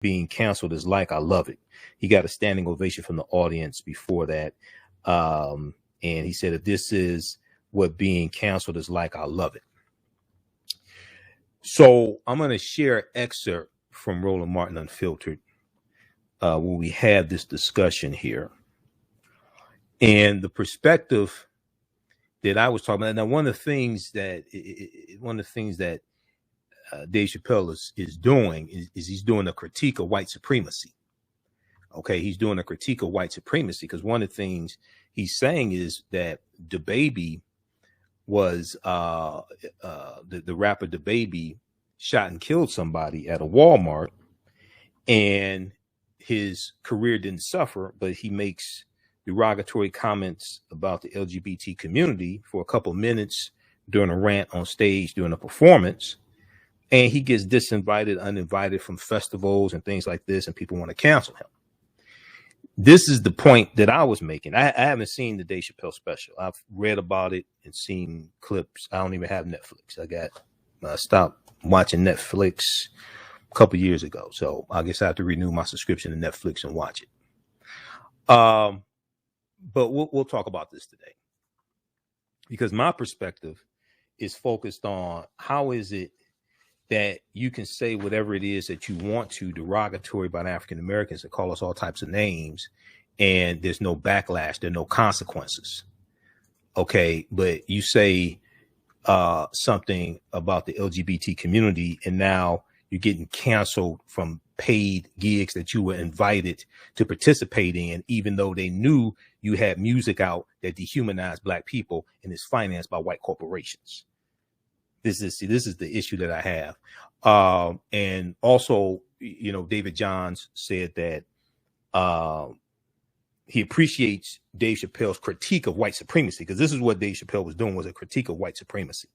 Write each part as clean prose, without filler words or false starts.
being canceled is like. I love it. He got a standing ovation from the audience before that. And he said, if this is what being canceled is like, I love it. So I'm going to share an excerpt from Roland Martin Unfiltered, where we have this discussion here. And the perspective that I was talking about. Now, one of the things that Dave Chappelle is doing is he's doing a critique of white supremacy. Okay, he's doing a critique of white supremacy because one of the things he's saying is that DaBaby was the rapper DaBaby shot and killed somebody at a Walmart, and his career didn't suffer, but he makes derogatory comments about the LGBT community for a couple minutes during a rant on stage during a performance, and he gets disinvited, uninvited from festivals and things like this, and people want to cancel him. This is the point that I was making. I haven't seen the Dave Chappelle special. I've read about it and seen clips. I don't even have Netflix. I stopped watching Netflix a couple years ago, so I guess I have to renew my subscription to Netflix and watch it. But we'll talk about this today because my perspective is focused on how is it that you can say whatever it is that you want to derogatory about African Americans and call us all types of names, and there's no backlash, there are no consequences. Okay, but you say something about the LGBT community, and now you're getting canceled from paid gigs that you were invited to participate in, even though they knew you had music out that dehumanized Black people and is financed by white corporations. This is the issue that I have. And also, David Johns said that he appreciates Dave Chappelle's critique of white supremacy, because this is what Dave Chappelle was doing, was a critique of white supremacy.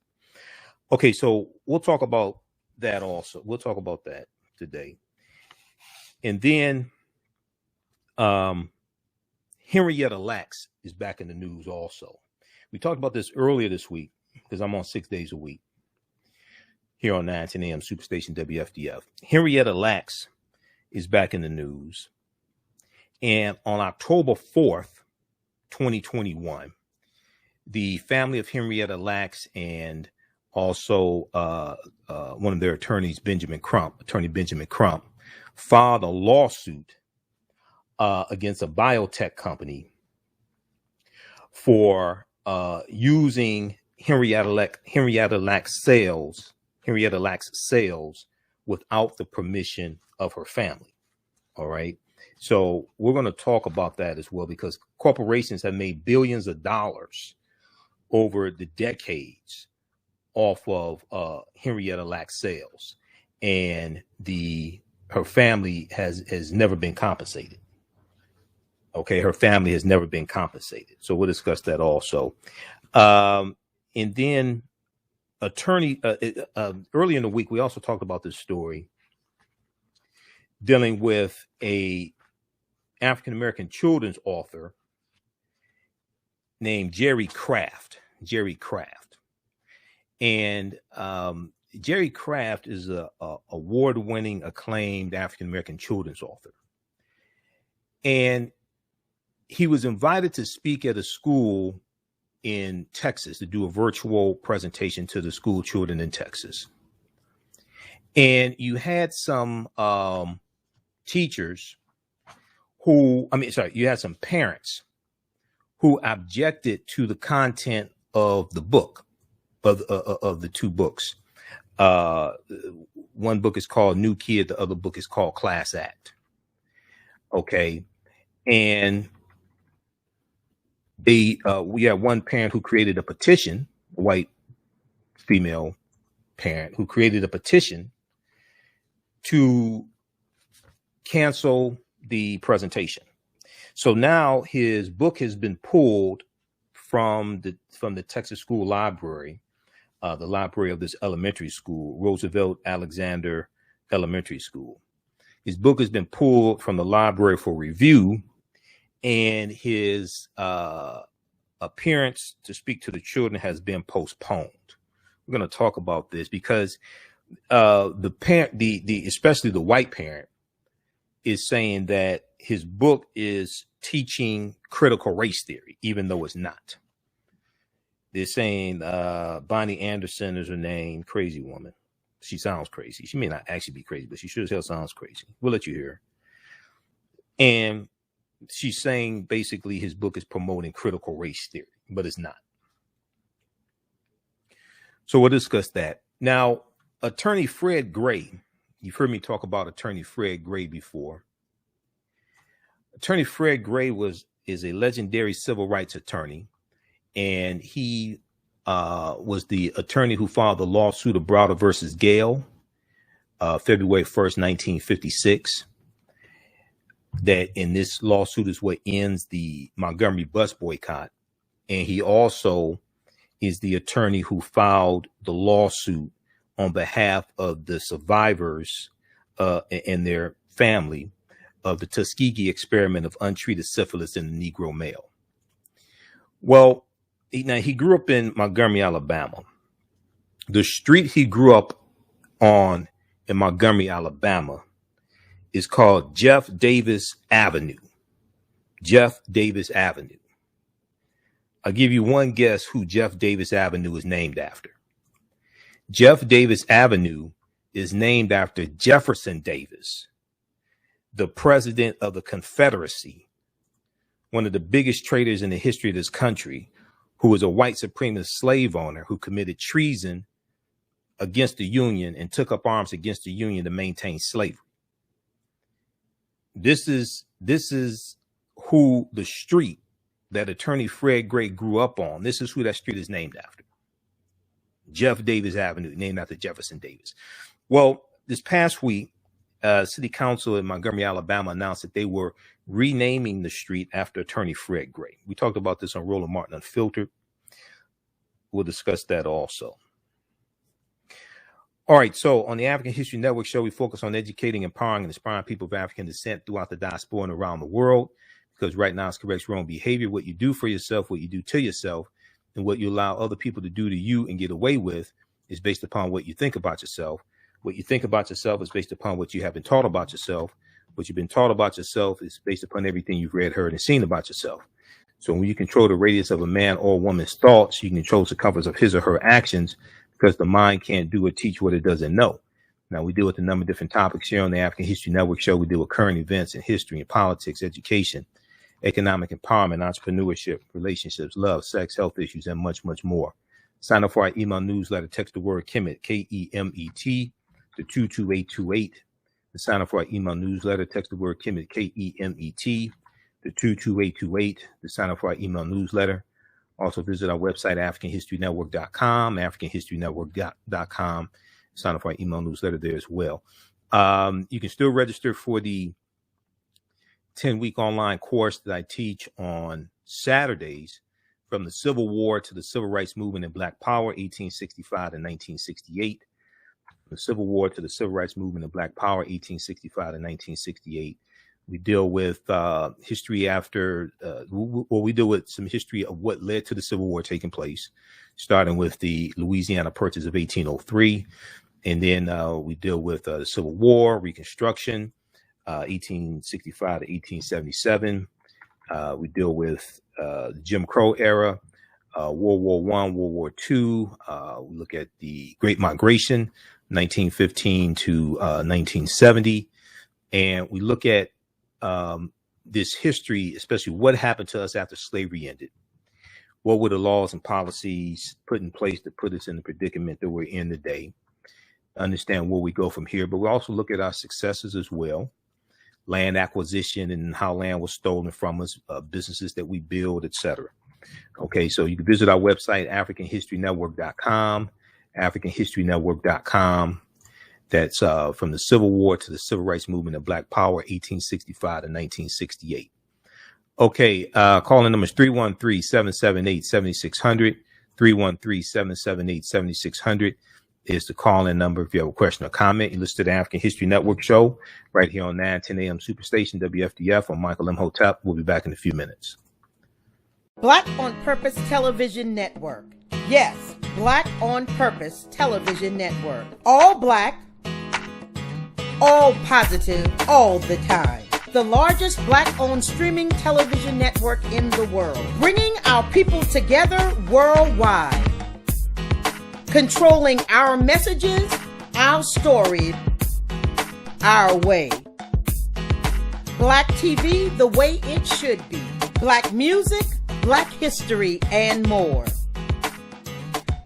Okay, so we'll talk about that also. We'll talk about that today. And then Henrietta Lacks is back in the news also. We talked about this earlier this week because I'm on 6 days a week here on 910 AM Superstation WFDF. Henrietta Lacks is back in the news. And on October 4th, 2021, the family of Henrietta Lacks and also one of their attorneys, Attorney Benjamin Crump, filed a lawsuit against a biotech company for using Henrietta Lacks sales without the permission of her family. All right. So we're going to talk about that as well, because corporations have made billions of dollars over the decades off of Henrietta Lacks sales, and her family has never been compensated. Okay, her family has never been compensated. So we'll discuss that also. And then early in the week, we also talked about this story dealing with a African-American children's author named Jerry Craft. And Jerry Craft is a award-winning, acclaimed African-American children's author. And he was invited to speak at a school in Texas to do a virtual presentation to the school children in Texas. And you had some you had some parents who objected to the content of the book, of the two books. One book is called New Kid, the other book is called Class Act. Okay. And we had one parent who created a petition, a white female parent who created a petition to cancel the presentation. So now his book has been pulled from the Texas School Library, the library of this elementary school, Roosevelt Alexander Elementary School. His book has been pulled from the library for review, and his appearance to speak to the children has been postponed. We're going to talk about this because the parent, especially the white parent, is saying that his book is teaching critical race theory, even though it's not. They're saying Bonnie Anderson is her name, crazy woman. She sounds crazy. She may not actually be crazy, but she sure as hell sounds crazy. We'll let you hear her. And she's saying basically his book is promoting critical race theory, but it's not. So we'll discuss that. Now, Attorney Fred Gray, you've heard me talk about Attorney Fred Gray before. Attorney Fred Gray is a legendary civil rights attorney, and he was the attorney who filed the lawsuit of Browder versus Gale, February 1st, 1956. That in this lawsuit is what ends the Montgomery Bus Boycott. And he also is the attorney who filed the lawsuit on behalf of the survivors and their family of the Tuskegee Experiment of untreated syphilis in the Negro male. Well, he grew up in Montgomery, Alabama. The street he grew up on in Montgomery, Alabama is called Jeff Davis Avenue. Jeff Davis Avenue. I'll give you one guess who Jeff Davis Avenue is named after. Jeff Davis Avenue is named after Jefferson Davis, the president of the Confederacy, one of the biggest traitors in the history of this country, who was a white supremacist slave owner who committed treason against the Union and took up arms against the Union to maintain slavery. This is who the street that Attorney Fred Gray grew up on. This is who that street is named after. Jeff Davis Avenue, named after Jefferson Davis. Well, this past week, City Council in Montgomery, Alabama announced that they were renaming the street after Attorney Fred Gray. We talked about this on Roland Martin Unfiltered. We'll discuss that also. All right, so on the African History Network show, we focus on educating, empowering, and inspiring people of African descent throughout the diaspora and around the world, because right now it's corrects wrong behavior. What you do for yourself, what you do to yourself, and what you allow other people to do to you and get away with is based upon what you think about yourself. What you think about yourself is based upon what you have been taught about yourself. What you've been taught about yourself is based upon everything you've read, heard, and seen about yourself. So when you control the radius of a man or woman's thoughts, you can control the circumference of his or her actions, because the mind can't do or teach what it doesn't know. Now, we deal with a number of different topics here on the African History Network show. We deal with current events in history and politics, education, economic empowerment, entrepreneurship, relationships, love, sex, health issues, and much, much more. Sign up for our email newsletter. Text the word Kemet, Kemet, to 22828. To sign up for our email newsletter, text the word Kemet, Kemet, to 22828. To sign up for our email newsletter. Also visit our website, AfricanHistoryNetwork.com, AfricanHistoryNetwork.com. Sign up for our email newsletter there as well. You can still register for the 10-week online course that I teach on Saturdays, from the Civil War to the Civil Rights Movement and Black Power, 1865 to 1968. The Civil War to the Civil Rights Movement and Black Power, 1865 to 1968. We deal with history after, we deal with some history of what led to the Civil War taking place, starting with the Louisiana Purchase of 1803. And then we deal with the Civil War, Reconstruction, 1865 to 1877. We deal with the Jim Crow era, World War I, World War II. We look at the Great Migration, 1915 to 1970. And we look at this history, especially what happened to us after slavery ended. What were the laws and policies put in place to put us in the predicament that we're in today? Understand where we go from here, but we also look at our successes as well. Land acquisition and how land was stolen from us, businesses that we build, etc. Okay, so you can visit our website, AfricanHistoryNetwork.com, AfricanHistoryNetwork.com. That's from the Civil War to the Civil Rights Movement of Black Power, 1865 to 1968. Okay, calling number is 313-778-7600. 313-778-7600 is the call-in number if you have a question or comment. You listen to the African History Network show right here on 910 a.m. Superstation WFDF on Michael Imhotep. We'll be back in a few minutes. Black on Purpose Television Network. Yes, Black on Purpose Television Network. All black, all positive, all the time. The largest black-owned streaming television network in the world, bringing our people together worldwide. Controlling our messages, our stories, our way. Black TV the way it should be. Black music, Black history, and more.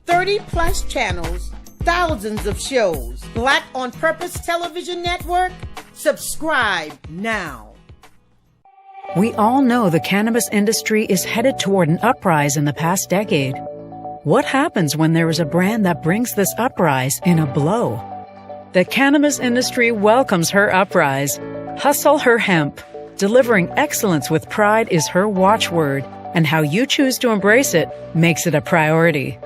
30 plus channels, thousands of shows. Black on Purpose Television Network. Subscribe now. We all know the cannabis industry is headed toward an uprise in the past decade. What happens when there is a brand that brings this uprise in a blow? The cannabis industry welcomes her uprise. Hustle her hemp. Delivering excellence with pride is her watchword, and how you choose to embrace it makes it a priority.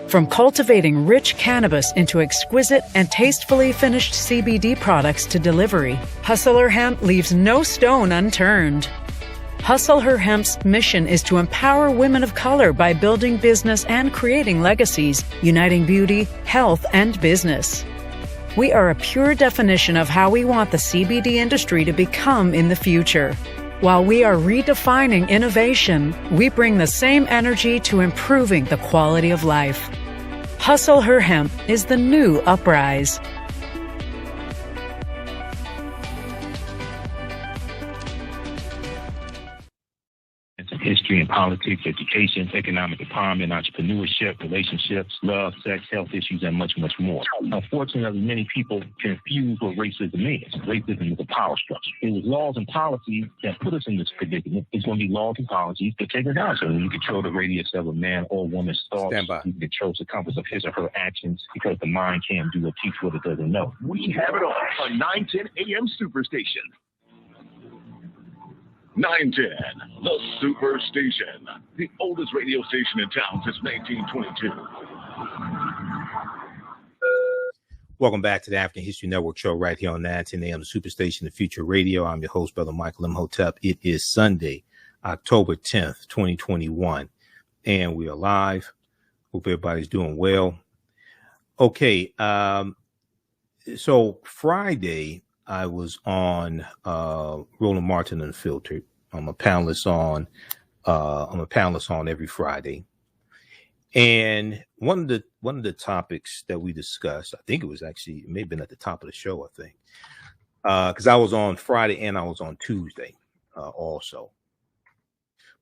From cultivating rich cannabis into exquisite and tastefully finished CBD products to delivery, Hustle Her Hemp leaves no stone unturned. Hustle Her Hemp's mission is to empower women of color by building business and creating legacies, uniting beauty, health, and business. We are a pure definition of how we want the CBD industry to become in the future. While we are redefining innovation, we bring the same energy to improving the quality of life. Hustle Her Hemp is the new uprise. History and politics, education, economic empowerment, entrepreneurship, relationships, love, sex, health issues, and much, much more. Unfortunately, many people confuse what racism is. Racism is a power structure. It was laws and policies that put us in this predicament. It's going to be laws and policies that take us out. So when you control the radius of a man or woman's thoughts, you control the compass of his or her actions, because the mind can't do or teach what it doesn't know. We have it all on 910 AM Superstation. 910, the Superstation, the oldest radio station in town since 1922. Welcome back to the African History Network show right here on 910 AM, the Superstation, the Future Radio. I'm your host, Brother Michael Imhotep. It is Sunday, October 10th, 2021, and we are live. Hope everybody's doing well. Okay, so Friday, I was on Roland Martin Unfiltered. I'm a panelist on every Friday. And one of the topics that we discussed, I think it may have been at the top of the show, I think. Because I was on Friday and I was on Tuesday also.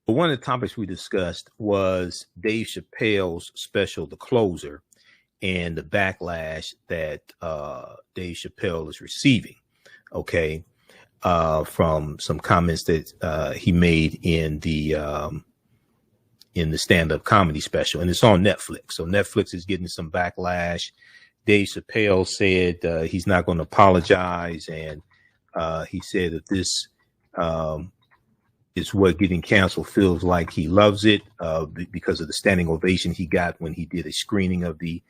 But one of the topics we discussed was Dave Chappelle's special, The Closer, and the backlash that Dave Chappelle is receiving. Okay, from some comments that he made in the stand-up comedy special, and it's on Netflix. So Netflix is getting some backlash. Dave Chappelle said he's not going to apologize, and he said that this is what getting canceled feels like. He loves it because of the standing ovation he got when he did a screening of the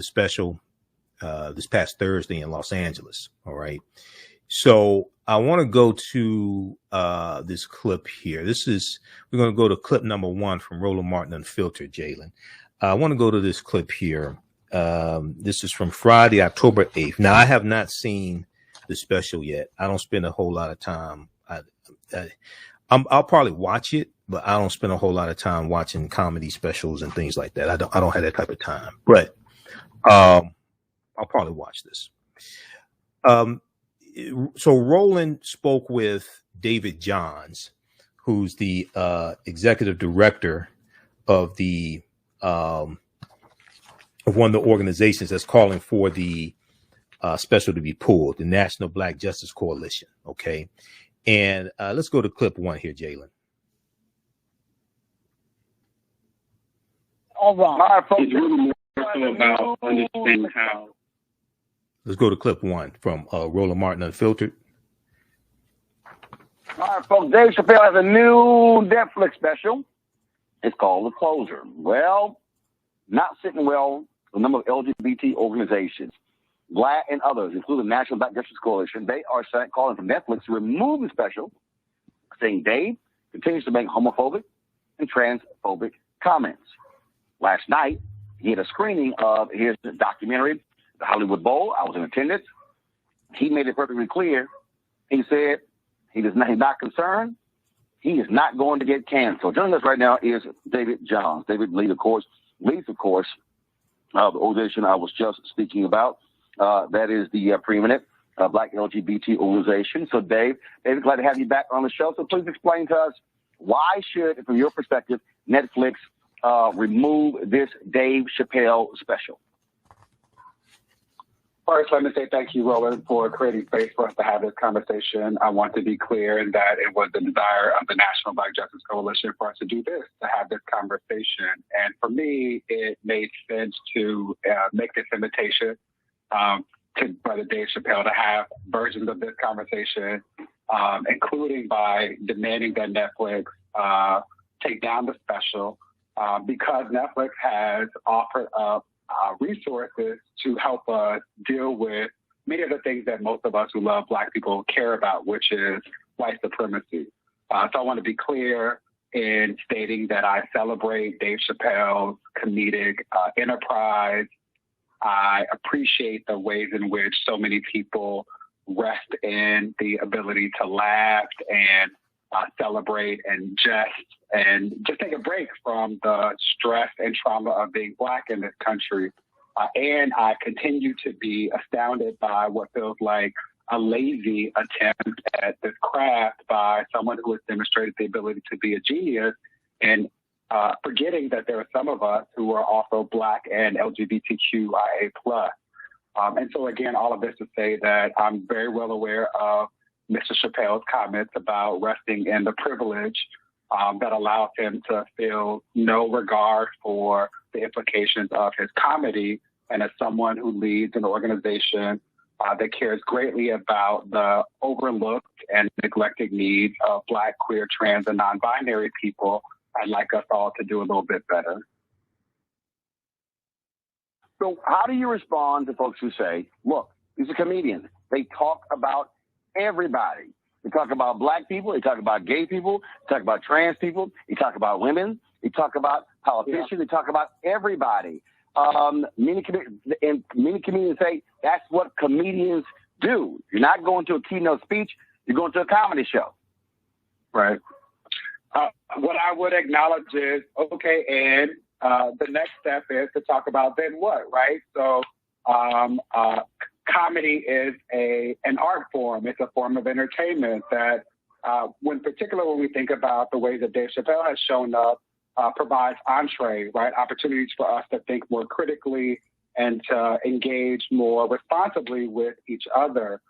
special this past Thursday in Los Angeles. All right. So I want to go to this clip here. We're going to go to clip number 1 from Roland Martin Unfiltered, Jalen. I want to go to this clip here. This is from Friday, October 8th. Now, I have not seen the special yet. I don't spend a whole lot of time. I'll probably watch it, but I don't spend a whole lot of time watching comedy specials and things like that. I don't have that type of time, but I'll probably watch this. So Roland spoke with David Johns, who's the executive director of of one of the organizations that's calling for the special to be pulled, the National Black Justice Coalition. Okay, and let's go to clip 1 here, Jalen. All right, folks. It's really more so about understanding how. Let's go to clip 1 from Roland Martin Unfiltered. All right, folks. Dave Chappelle has a new Netflix special. It's called The Closer. Well, not sitting well with a number of LGBT organizations, Black and others, including the National Black Justice Coalition. They are calling for Netflix to remove the special, saying Dave continues to make homophobic and transphobic comments. Last night, he had a screening of his documentary, the Hollywood Bowl. I was in attendance. He made it perfectly clear. He said he's not concerned. He is not going to get canceled. Joining us right now is David Johns. David leads, of course, the organization I was just speaking about. That is the preeminent Black LGBT organization. So, David, glad to have you back on the show. So please explain to us, why should, from your perspective, Netflix remove this Dave Chappelle special? First, let me say thank you, Roland, for creating space for us to have this conversation. I want to be clear in that it was the desire of the National Black Justice Coalition for us to do this, to have this conversation. And for me, it made sense to make this invitation to Brother Dave Chappelle to have versions of this conversation, including by demanding that Netflix take down the special, because Netflix has offered up resources to help us deal with many of the things that most of us who love Black people care about, which is white supremacy. So I want to be clear in stating that I celebrate Dave Chappelle's comedic enterprise. I appreciate the ways in which so many people rest in the ability to laugh and celebrate and just take a break from the stress and trauma of being Black in this country. And I continue to be astounded by what feels like a lazy attempt at this craft by someone who has demonstrated the ability to be a genius, and forgetting that there are some of us who are also Black and LGBTQIA+. And so, again, all of this to say that I'm very well aware of Mr. Chappelle's comments about resting in the privilege that allows him to feel no regard for the implications of his comedy. And as someone who leads an organization that cares greatly about the overlooked and neglected needs of Black, queer, trans, and non-binary people, I'd like us all to do a little bit better. So how do you respond to folks who say, look, these are comedians. They talk about everybody. They talk about Black people. They talk about gay people. They talk about trans people. They talk about women. They talk about politicians. Yeah. They talk about everybody. Many comedians say that's what comedians do. You're not going to a keynote speech. You're going to a comedy show. Right. What I would acknowledge is, okay, and the next step is to talk about then what, right? So comedy is an art form. It's a form of entertainment that, when we think about the ways that Dave Chappelle has shown up, provides entree, right? Opportunities for us to think more critically and to engage more responsibly with each other.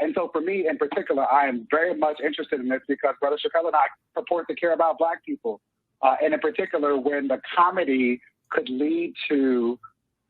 And so for me in particular, I am very much interested in this because Brother Chappelle and I purport to care about Black people. And in particular, when the comedy could lead to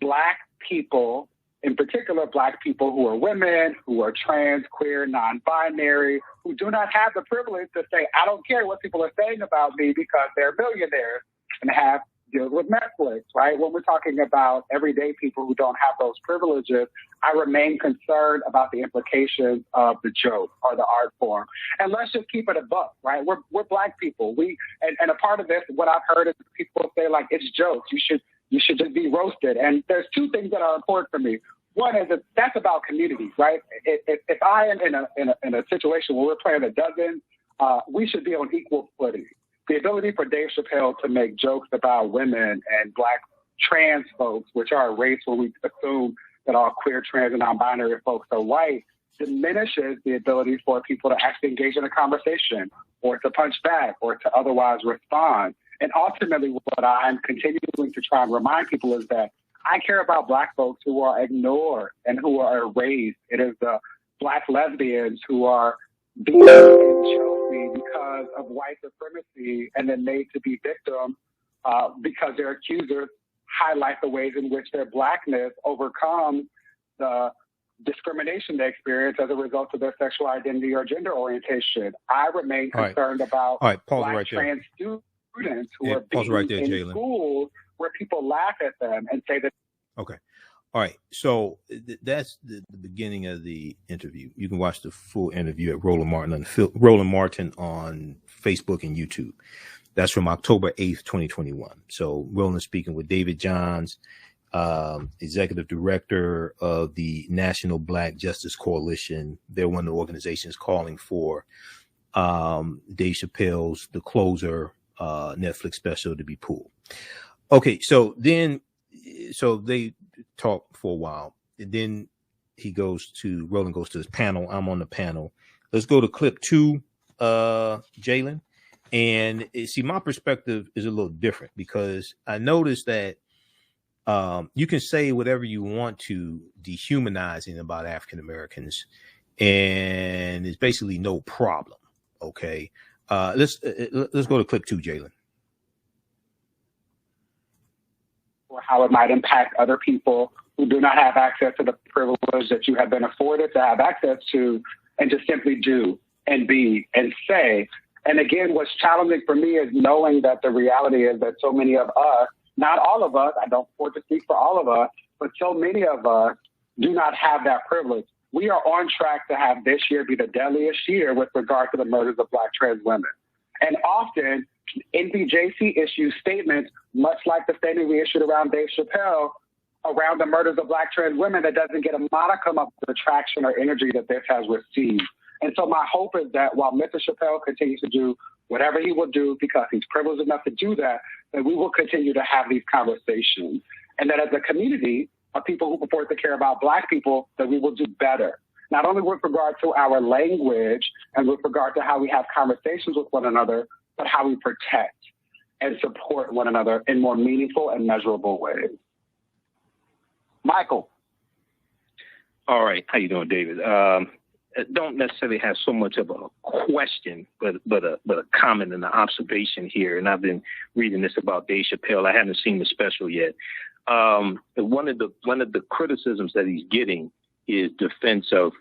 Black people, in particular Black people who are women, who are trans, queer, non-binary, who do not have the privilege to say, I don't care what people are saying about me because they're millionaires and have deals with Netflix, right? When we're talking about everyday people who don't have those privileges, I remain concerned about the implications of the joke or the art form. And let's just keep it a buck, right? We're Black people. And a part of this, what I've heard is people say, like, it's jokes. You should just be roasted. And there's two things that are important for me. One is that that's about community, right? If I am in a situation where we're playing a dozen, we should be on equal footing. The ability for Dave Chappelle to make jokes about women and Black trans folks, which are a race where we assume that all queer, trans, and non-binary folks are white, diminishes the ability for people to actually engage in a conversation or to punch back or to otherwise respond. And ultimately, what I'm continuing to try and remind people is that I care about Black folks who are ignored and who are erased. It is the Black lesbians who are being in Chelsea because of white supremacy and then made to be victims because their accusers highlight the ways in which their Blackness overcomes the discrimination they experience as a result of their sexual identity or gender orientation. I remain concerned about Black trans students who are being in schools where people laugh at them and say that. Okay. All right. So that's the beginning of the interview. You can watch the full interview at Roland Martin on Facebook and YouTube. That's from October 8th, 2021. So Roland speaking with David Johns. executive director of the National Black Justice Coalition. They're one of the organizations calling for Dave Chappelle's The Closer Netflix special to be pulled. Okay, so they talk for a while, and then Roland goes to his panel. I'm on the panel. Let's go to clip 2, Jalen. And see, my perspective is a little different because I noticed that you can say whatever you want to dehumanizing about African Americans, and it's basically no problem. Okay, let's go to clip 2, Jalen. Or how it might impact other people who do not have access to the privilege that you have been afforded to have access to, and just simply do and be and say. And again, what's challenging for me is knowing that the reality is that so many of us, not all of us, I don't want to speak for all of us, but so many of us do not have that privilege. We are on track to have this year be the deadliest year with regard to the murders of Black trans women. And often, NBJC issues statements, much like the statement we issued around Dave Chappelle, around the murders of Black trans women, that doesn't get a modicum of the traction or energy that this has received. And so my hope is that while Mr. Chappelle continues to do whatever he will do because he's privileged enough to do that we will continue to have these conversations. And that as a community of people who purport to care about Black people, that we will do better. Not only with regard to our language and with regard to how we have conversations with one another, but how we protect and support one another in more meaningful and measurable ways. Michael. All right. How you doing, David? Don't necessarily have so much of a question, but a comment and an observation here. And I've been reading this about Dave Chappelle. I haven't seen the special yet. One of the criticisms that he's getting is defense of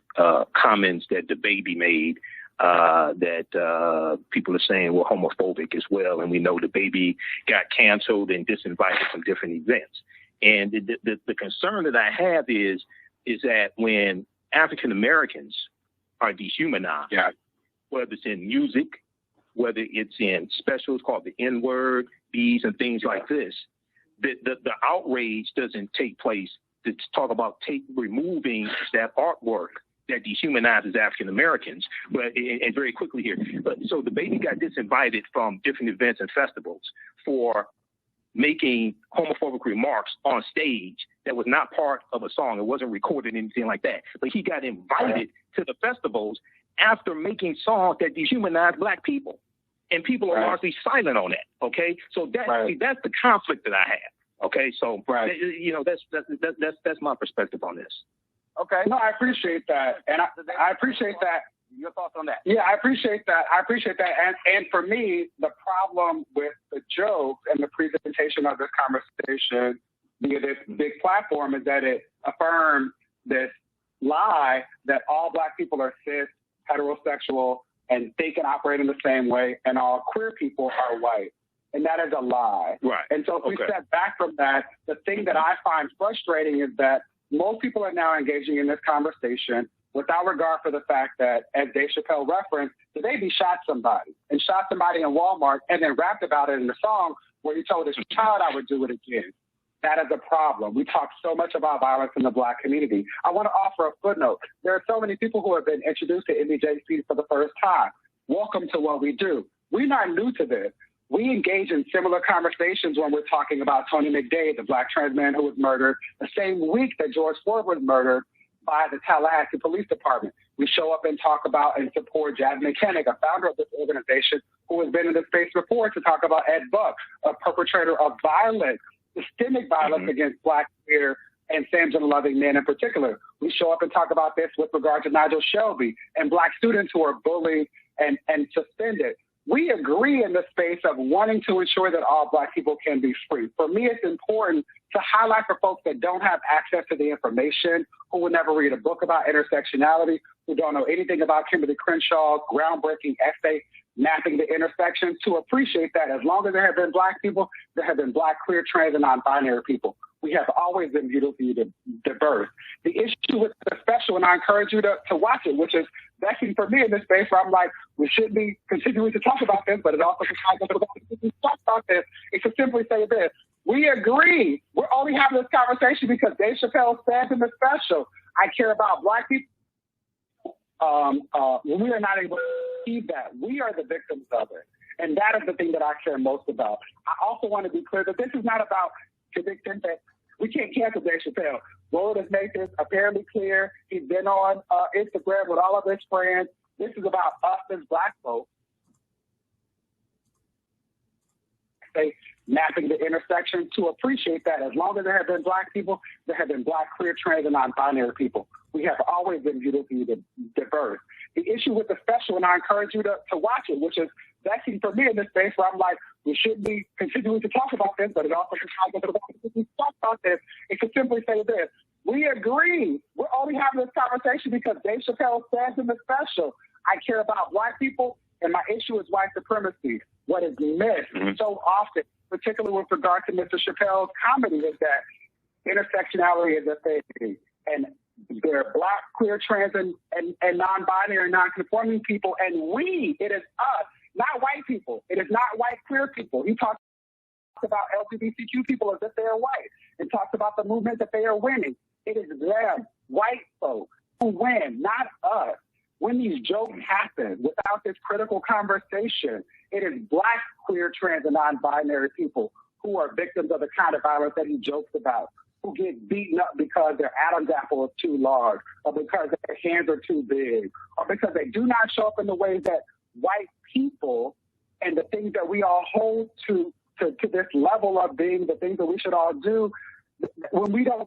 comments that DaBaby made that people are saying were homophobic as well. And we know DaBaby got canceled and disinvited from different events. And the concern that I have is that when African Americans are dehumanized, whether it's in music, whether it's in specials called the N-word, B's and things like this, the outrage doesn't take place to talk about removing that artwork that dehumanizes African Americans. But and very quickly here, so DaBaby got disinvited from different events and festivals for making homophobic remarks on stage that was not part of a song. It wasn't recorded, anything like that. But he got invited to the festivals after making songs that dehumanize Black people. And people are largely silent on that. Okay. So that's the conflict that I have. Okay. So, that's my perspective on this. Okay. No, I appreciate that. And I appreciate that. Your thoughts on that? Yeah, I appreciate that. And for me, the problem with the joke and the presentation of this conversation via this big platform is that it affirms this lie that all Black people are cis, heterosexual, and think and operate in the same way, and all queer people are white. And that is a lie. Right. And so if we step back from that, the thing that I find frustrating is that most people are now engaging in this conversation without regard for the fact that, as Dave Chappelle referenced, DaBaby shot somebody in Walmart and then rapped about it in the song where he told his child, I would do it again. That is a problem. We talk so much about violence in the Black community. I want to offer a footnote. There are so many people who have been introduced to NBJC for the first time. Welcome to what we do. We're not new to this. We engage in similar conversations when we're talking about Tony McDade, the Black trans man who was murdered the same week that George Floyd was murdered by the Tallahassee Police Department. We show up and talk about and support Jasmine Koenig, a founder of this organization who has been in this space before, to talk about Ed Buck, a perpetrator of violence, systemic violence against Black, queer, and same-gender-loving men in particular. We show up and talk about this with regard to Nigel Shelby and Black students who are bullied and suspended. We agree in the space of wanting to ensure that all Black people can be free. For me, it's important to highlight for folks that don't have access to the information, who will never read a book about intersectionality, who don't know anything about Kimberly Crenshaw's groundbreaking essay, Mapping the Intersections, to appreciate that as long as there have been Black people, there have been Black, queer, trans, and non-binary people. We have always been beautifully diverse. The issue with the special, and I encourage you to watch it, which is vexing for me in this space where I'm like, we shouldn't be continuing to talk about this, but it also provides us with opportunity to talk about this, is to simply say this. We agree. We're only having this conversation because Dave Chappelle says in the special, I care about black people. When we are not able to achieve that, we are the victims of it. And that is the thing that I care most about. I also want to be clear that this is not about, to the extent that we can't cancel Dave Chappelle. World has made this apparently clear. He's been on Instagram with all of his friends. This is about us as black folks. They mapping the intersection to appreciate that as long as there have been black people, there have been black, queer, trans, and non-binary people. We have always been beautifully diverse. The issue with the special, and I encourage you to watch it, which is vexing for me in this space where I'm like, we shouldn't be continuing to talk about this, but it also ties into the fact that we talk about this. It could simply say this. We agree. We're only having this conversation because Dave Chappelle says in the special, I care about black people, and my issue is white supremacy. What is missed so often, particularly with regard to Mr. Chappelle's comedy, is that intersectionality is a thing. And there are black, queer, trans, and non-binary, non-conforming people, and it is us, not white people. It is not white queer people. He talks about LGBTQ people as if they are white and talks about the movement that they are winning. It is them, white folks, who win, not us. When these jokes happen without this critical conversation, it is black, queer, trans, and non-binary people who are victims of the kind of violence that he jokes about, who get beaten up because their Adam's apple is too large, or because their hands are too big, or because they do not show up in the ways that white people and the things that we all hold to this level of being the things that we should all do. When we are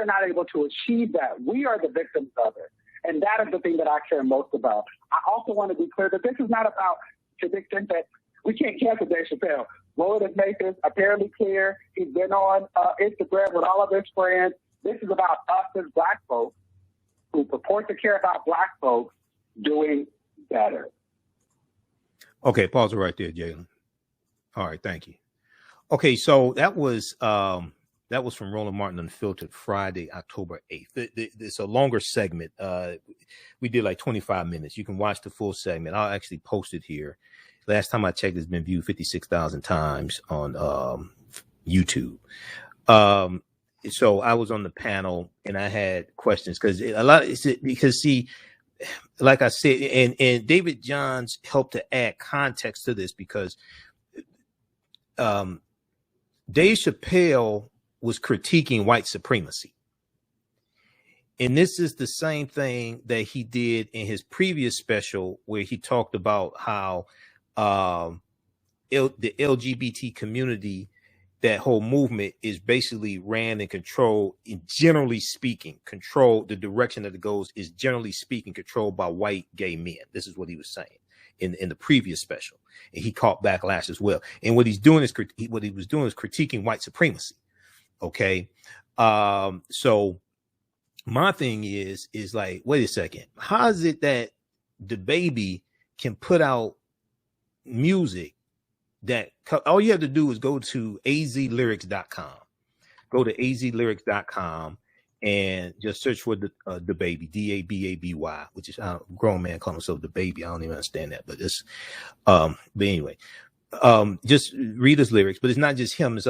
not able to achieve that, we are the victims of it. And that is the thing that I care most about. I also want to be clear that this is not about, to the extent that we can't cancel Dave Chappelle. Lloyd has made this apparently clear. He's been on Instagram with all of his friends. This is about us as black folks who purport to care about black folks doing better. Okay, pause it right there, Jalen. All right, thank you. Okay, so that was from Roland Martin Unfiltered, Friday, October 8th. It's a longer segment. We did like 25 minutes. You can watch the full segment. I'll actually post it here. Last time I checked, it's been viewed 56,000 times on YouTube. So I was on the panel and I had questions because see, like I said, and David Johns helped to add context to this because Dave Chappelle was critiquing white supremacy. And this is the same thing that he did in his previous special where he talked about how the LGBT community, that whole movement is basically ran and controlled, generally speaking, the direction that it goes is generally speaking controlled by white gay men. This is what he was saying in the previous special. And he caught backlash as well. And what he was doing is critiquing white supremacy. Okay. So my thing is like, wait a second. How is it that DaBaby can put out music that all you have to do is go to azlyrics.com, and just search for DaBaby, DaBaby, which is a grown man calling himself DaBaby. I don't even understand that, but it's, but anyway, just read his lyrics, but it's not just him. It's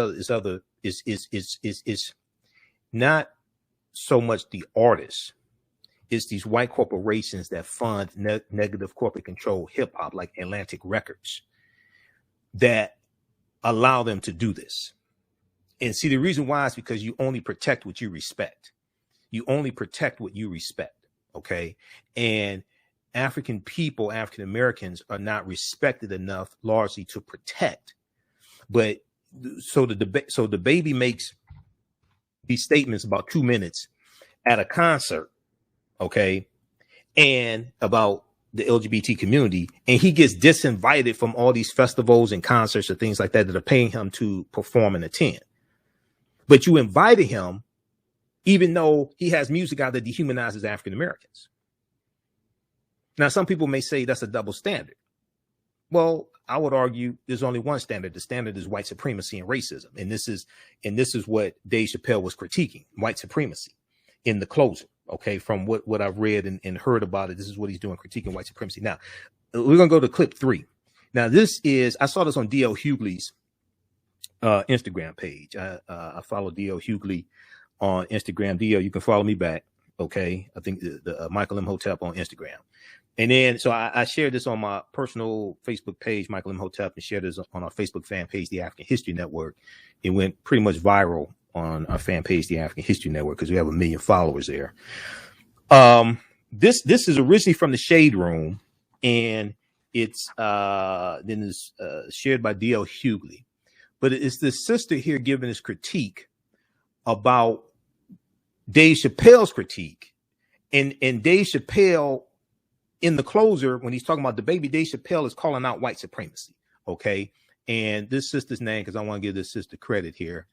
not so much the artists. It's these white corporations that fund negative corporate control hip hop, like Atlantic Records, that allow them to do this. And see, the reason why is because you only protect what you respect. You only protect what you respect. Okay. And African people, African Americans are not respected enough largely to protect. But so DaBaby makes these statements about 2 minutes at a concert. Okay. And about the LGBT community, and he gets disinvited from all these festivals and concerts and things like that are paying him to perform and attend. But you invited him, even though he has music out that dehumanizes African Americans. Now, some people may say that's a double standard. Well, I would argue there's only one standard. The standard is white supremacy and racism. And this is what Dave Chappelle was critiquing, white supremacy in the closer. Okay, from what I've read and heard about it, this is what he's doing, critiquing white supremacy. Now, we're going to go to clip 3. Now, I saw this on D.L. Hughley's Instagram page. I follow D.L. Hughley on Instagram. D.L., you can follow me back. Okay. I think the Michael Imhotep on Instagram. And then, so I shared this on my personal Facebook page, Michael Imhotep, and shared this on our Facebook fan page, The African History Network. It went pretty much viral on our fan page, The African History Network, because we have 1 million followers there. This is originally from the Shade Room, and it's then is shared by D.L. Hughley. But it's the sister here giving this critique about Dave Chappelle's critique. And Dave Chappelle, in the closer, when he's talking about DaBaby, Dave Chappelle is calling out white supremacy. Okay. And this sister's name, because I want to give this sister credit here.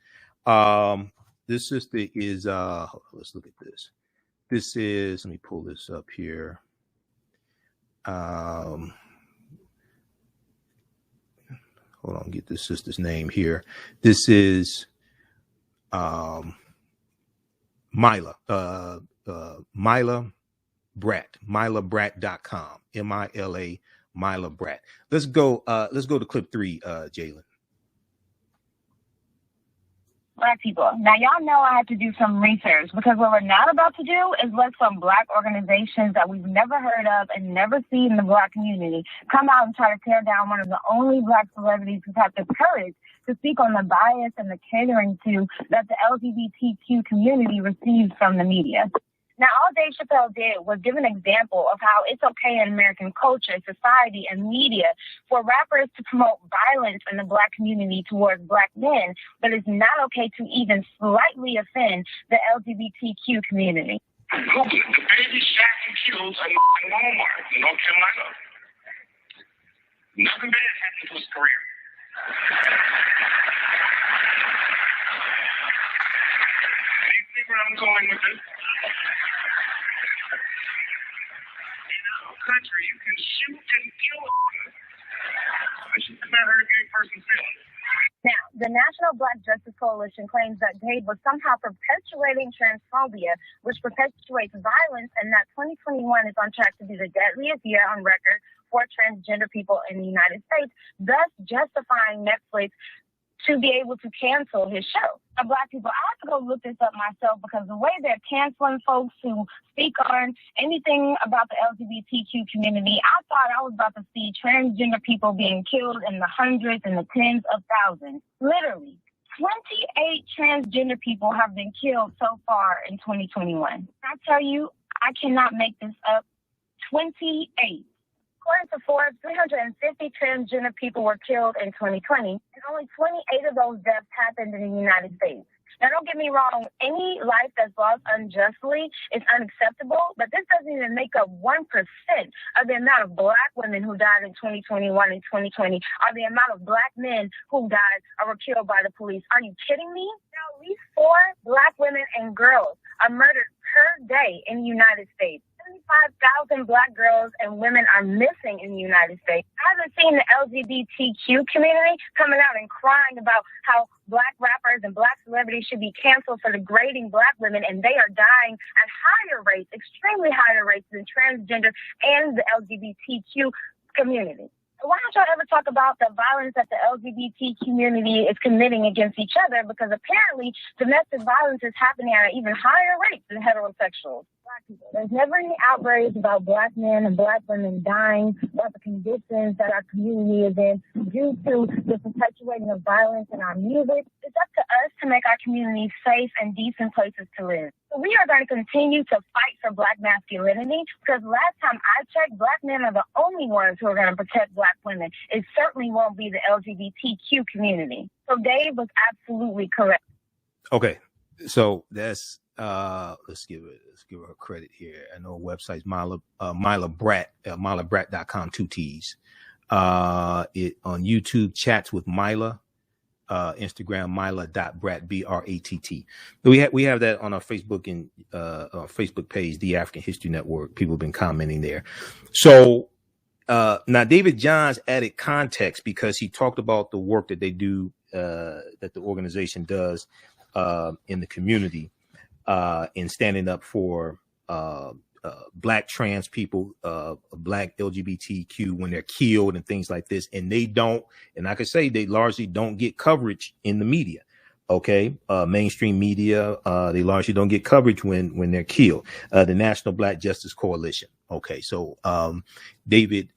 This sister is, let's look at this. This is, let me pull this up here. Hold on, get this sister's name here. This is Mila Bratt, MilaBratt.com, MILA, Mila Bratt. Let's go to clip 3, Jalen. Black people. Now, y'all know I had to do some research, because what we're not about to do is let some Black organizations that we've never heard of and never seen in the Black community come out and try to tear down one of the only Black celebrities who's had the courage to speak on the bias and the catering to that the LGBTQ community receives from the media. Now, all Dave Chappelle did was give an example of how it's okay in American culture, society, and media for rappers to promote violence in the Black community towards Black men, but it's not okay to even slightly offend the LGBTQ community. Google it. DaBaby shot and killed in Walmart in North Carolina. Nothing bad happened to his career. Do you see where I'm going with this? Country, you can shoot and kill a person. I should have heard any person say it. Now, the National Black Justice Coalition claims that Dave was somehow perpetuating transphobia, which perpetuates violence, and that 2021 is on track to be the deadliest year on record for transgender people in the United States, thus justifying Netflix to be able to cancel his show. Now, Black people, I have to go look this up myself, because the way they're canceling folks who speak on anything about the LGBTQ community, I thought I was about to see transgender people being killed in the hundreds and the tens of thousands. Literally, 28 transgender people have been killed so far in 2021. I tell you, I cannot make this up. 28. According to Forbes, 350 transgender people were killed in 2020, and only 28 of those deaths happened in the United States. Now, don't get me wrong, any life that's lost unjustly is unacceptable, but this doesn't even make up 1% of the amount of Black women who died in 2021 and 2020, or the amount of Black men who died or were killed by the police. Are you kidding me? Now, at least 4 Black women and girls are murdered per day in the United States. 75,000 Black girls and women are missing in the United States. I haven't seen the LGBTQ community coming out and crying about how Black rappers and Black celebrities should be canceled for degrading Black women, and they are dying at higher rates, extremely higher rates than transgender and the LGBTQ community. Why don't y'all ever talk about the violence that the LGBT community is committing against each other? Because apparently domestic violence is happening at an even higher rate than heterosexuals. Black people. There's never any outrage about Black men and Black women dying, about the conditions that our community is in due to the perpetuating of violence in our music. It's up to us to make our communities safe and decent places to live. So we are going to continue to fight for Black masculinity, because last time I checked, Black men are the only ones who are going to protect Black women. It certainly won't be the LGBTQ community. So Dave was absolutely correct. Okay, so that's let's give her credit here. I know website's Mila Bratt, MilaBratt.com, 2 T's. It on YouTube, Chats with Mila. Instagram, Mila.Bratt, BRATT. We have that on our Facebook and Facebook page, The African History Network. People have been commenting there. So now David Johns added context, because he talked about the work that they do, that the organization does in the community, in standing up for black trans people, black LGBTQ when they're killed and things like this. And they don't, and I could say they largely don't get coverage in the media. Okay. Mainstream media, they largely don't get coverage when they're killed. The National Black Justice Coalition. Okay. So, David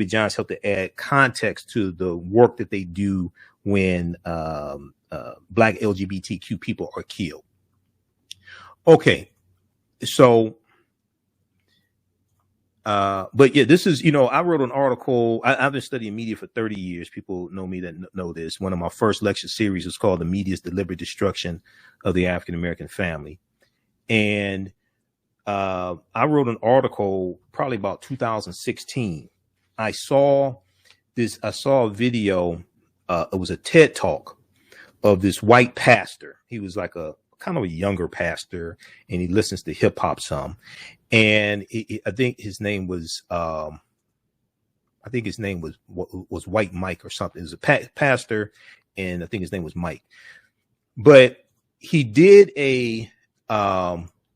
Johns helped to add context to the work that they do when, black LGBTQ people are killed. Okay. So, but yeah, this is, I wrote an article. I've been studying media for 30 years. People know me that know this. One of my first lecture series was called The Media's Deliberate Destruction of the African-American Family. And, I wrote an article probably about 2016. I saw a video. It was a TED talk of this white pastor. He was like a kind of a younger pastor, and he listens to hip hop some. And I think his name was, was White Mike or something. It was a pastor, and I think his name was Mike. But he did a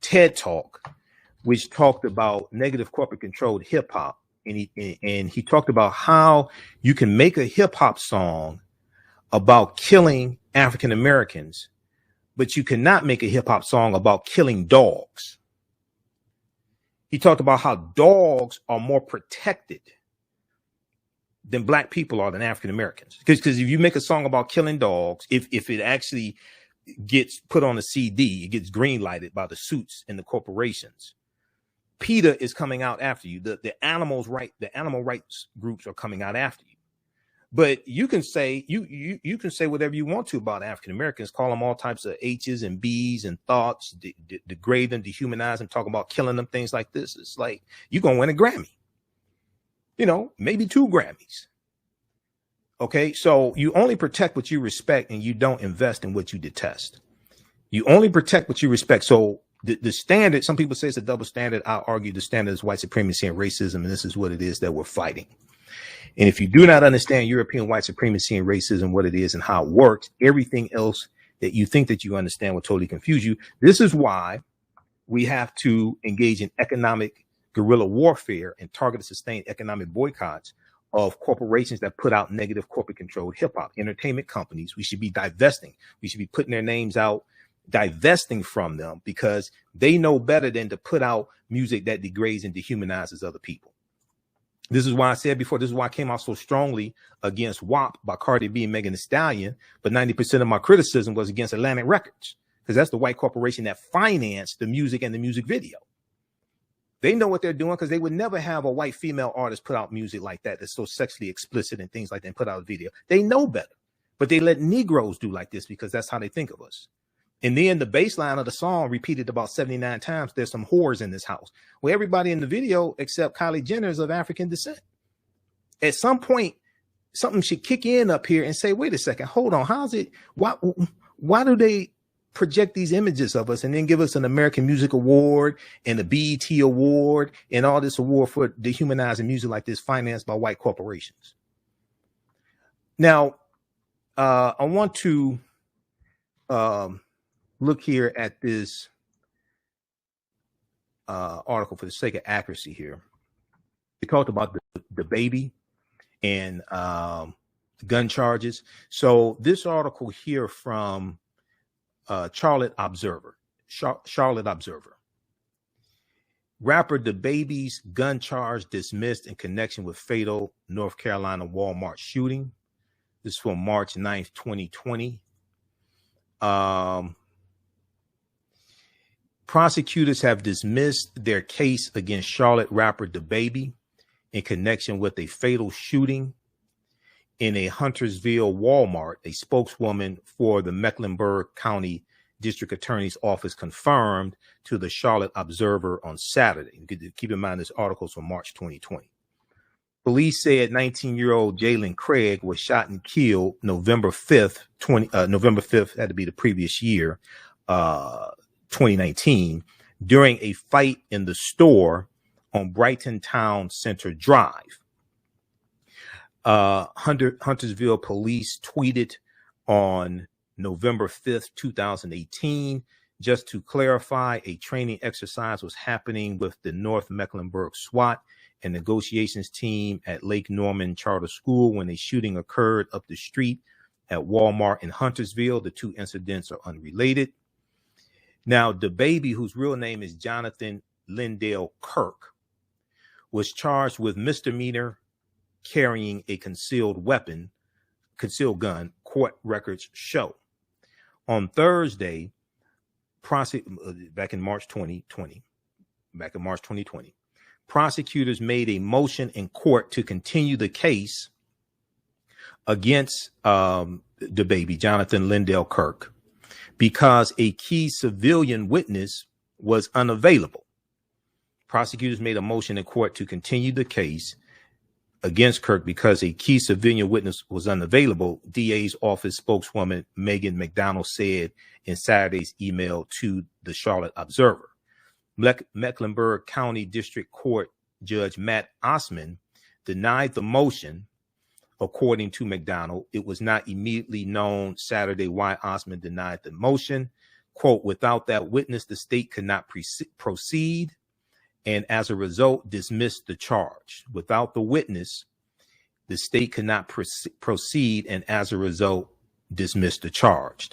TED talk, which talked about negative corporate controlled hip hop, and he talked about how you can make a hip hop song about killing African Americans, but you cannot make a hip hop song about killing dogs. He talked about how dogs are more protected than black people are than African Americans. Because if you make a song about killing dogs, if it actually gets put on a CD, it gets green lighted by the suits and the corporations, PETA is coming out after you. The animal rights groups are coming out after you. But you can say you can say whatever you want to about African Americans, call them all types of H's and B's and thoughts, degrade them, dehumanize them, talk about killing them, things like this. It's like you're gonna win a Grammy, maybe 2 Grammys. Okay, so you only protect what you respect, and you don't invest in what you detest. You only protect what you respect. So the standard, some people say it's a double standard. I argue the standard is white supremacy and racism, and this is what it is that we're fighting. And if you do not understand European white supremacy and racism, what it is and how it works, everything else that you think that you understand will totally confuse you. This is why we have to engage in economic guerrilla warfare and targeted sustained economic boycotts of corporations that put out negative corporate controlled hip hop, entertainment companies. We should be divesting. We should be putting their names out, divesting from them, because they know better than to put out music that degrades and dehumanizes other people. This is why I said before, this is why I came out so strongly against WAP by Cardi B and Megan Thee Stallion. But 90% of my criticism was against Atlantic Records, because that's the white corporation that financed the music and the music video. They know what they're doing, because they would never have a white female artist put out music like that that's so sexually explicit and things like that and put out a video. They know better, but they let Negroes do like this because that's how they think of us. And then the bass line of the song repeated about 79 times, there's some whores in this house. Well, everybody in the video except Kylie Jenner is of African descent. At some point, something should kick in up here and say, wait a second, hold on. How's it? Why do they project these images of us and then give us an American Music Award and a BET Award and all this award for dehumanizing music like this financed by white corporations? Now, I want to look here at this article for the sake of accuracy here. They talked about the DaBaby and gun charges. So this article here from Charlotte Observer. Rapper DaBaby's gun charge dismissed in connection with fatal North Carolina Walmart shooting. This is from March 9th, 2020. Prosecutors have dismissed their case against Charlotte rapper DaBaby in connection with a fatal shooting in a Huntersville Walmart. A spokeswoman for the Mecklenburg County District Attorney's Office confirmed to the Charlotte Observer on Saturday. Keep in mind, this article is from March 2020. Police said 19-year-old Jalen Craig was shot and killed November 5th, had to be the previous year, 2019, during a fight in the store on Brighton Town Center Drive. Huntersville police tweeted on November 5th, 2018, Just to clarify, a training exercise was happening with the North Mecklenburg SWAT and negotiations team at Lake Norman Charter School when a shooting occurred up the street at Walmart in Huntersville. The two incidents are unrelated. Now, DaBaby, whose real name is Jonathan Lindell Kirk, was charged with misdemeanor carrying a concealed gun, court records show. On Thursday, back in March 2020, prosecutors made a motion in court to continue the case against DaBaby, Jonathan Lindell Kirk, because a key civilian witness was unavailable. Prosecutors made a motion in court to continue the case against Kirk because a key civilian witness was unavailable. DA's office spokeswoman Megan McDonald said in Saturday's email to the Charlotte Observer. Mecklenburg County District Court Judge Matt Osman denied the motion. According to McDonald, it was not immediately known Saturday why Osman denied the motion. Quote, without that witness, the state could not proceed, and as a result, dismissed the charge. Without the witness, the state could not proceed, and as a result, dismissed the charge.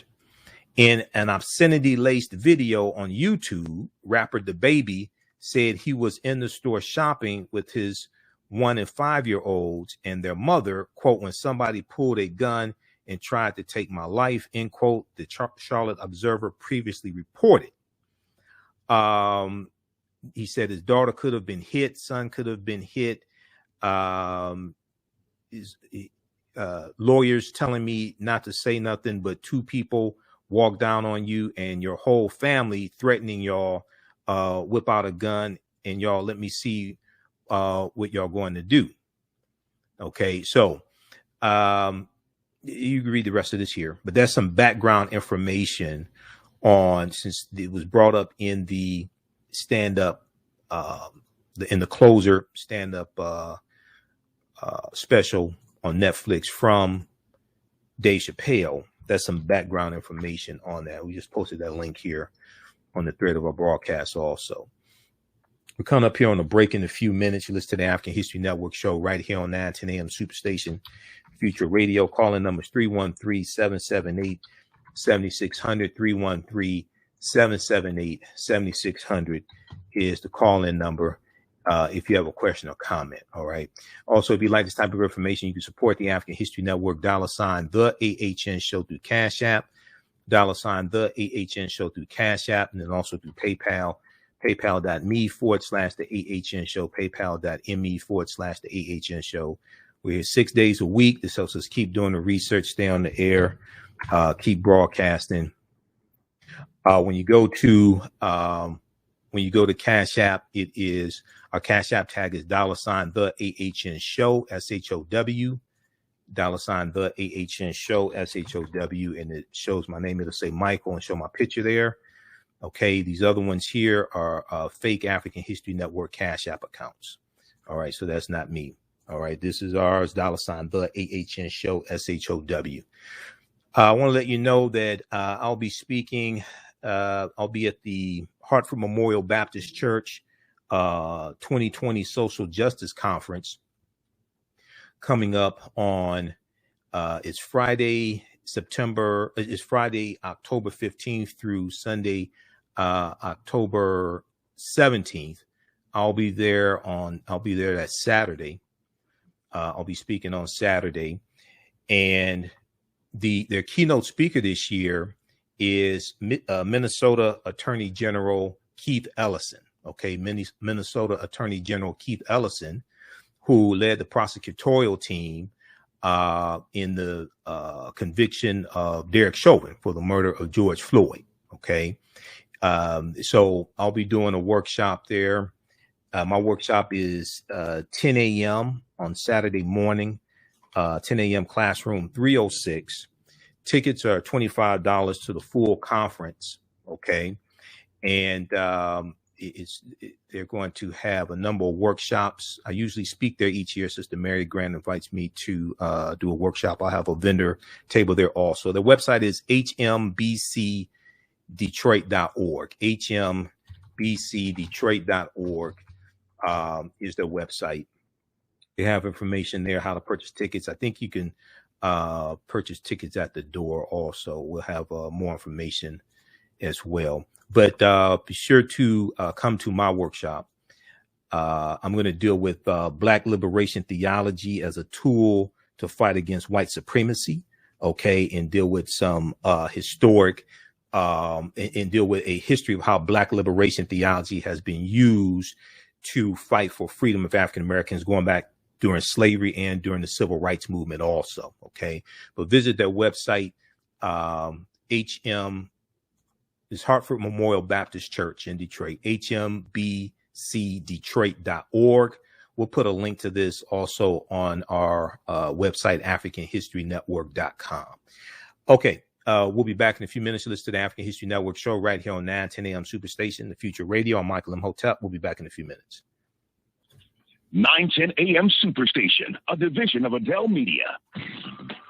In an obscenity-laced video on YouTube, rapper DaBaby said he was in the store shopping with his 1- and 5-year-olds and their mother, quote, when somebody pulled a gun and tried to take my life, end quote, the Charlotte Observer previously reported. He said his daughter could have been hit, son could have been hit. His lawyers telling me not to say nothing, but 2 people walk down on you and your whole family threatening y'all, whip out a gun and y'all let me see what y'all going to do. Okay, so you can read the rest of this here, but there's some background information on, since it was brought up in the stand-up, in the closer stand-up special on Netflix from Dave Chappelle. That's some background information on that. We just posted that link here on the thread of our broadcast also. We're coming up here on a break in a few minutes. You listen to the African History Network show right here on 910 AM Superstation Future Radio. Calling numbers 313-778-7600, 313-778-7600 is the call-in number if you have a question or comment. All right. Also, if you like this type of information, you can support the African History Network, $ the AHN show through Cash App, $ the AHN show through Cash App, and then also through PayPal. PayPal.me/the AHN show, PayPal.me/the AHN show. We're here 6 days a week. This helps us keep doing the research, stay on the air, keep broadcasting. When you go to Cash App, it is our Cash App tag is $ the AHN show, SHOW, $ the AHN show, SHOW, and it shows my name. It'll say Michael and show my picture there. Okay, these other ones here are fake African History Network Cash App accounts. All right, so that's not me. All right, this is ours, $ the AHN show, SHOW. I want to let you know that I'll be speaking. I'll be at the Hartford Memorial Baptist Church 2020 Social Justice Conference coming up on it's Friday, October 15th through Sunday, October 17th. I'll be there that Saturday. I'll be speaking on Saturday, and their keynote speaker this year is Minnesota Attorney General Keith Ellison. Okay, Minnesota Attorney General Keith Ellison, who led the prosecutorial team in the conviction of Derek Chauvin for the murder of George Floyd. Okay, so I'll be doing a workshop there. My workshop is 10 a.m. on Saturday morning, 10 a.m. classroom 306. Tickets are $25 to the full conference. Okay, and they're going to have a number of workshops. I usually speak there each year. Sister Mary Grant invites me to do a workshop. I'll have a vendor table there also. The website is hmbcnetwork.org. hmbcdetroit.org. hmbcdetroit.org is their website. They have information there how to purchase tickets. I think you can purchase tickets at the door also. We'll have more information as well. But be sure to come to my workshop. I'm going to deal with Black liberation theology as a tool to fight against white supremacy, okay, and deal with some historic and deal with a history of how Black liberation theology has been used to fight for freedom of African Americans going back during slavery and during the civil rights movement also, okay? But visit their website, is Hartford Memorial Baptist Church in Detroit, hmbcdetroit.org. We'll put a link to this also on our website, AfricanHistoryNetwork.com. Okay, we'll be back in a few minutes to listen to the African History Network show right here on 910 a.m. Superstation, the Future Radio. I'm Michael Imhotep. We'll be back in a few minutes. 910 a.m. Superstation, a division of Adele Media.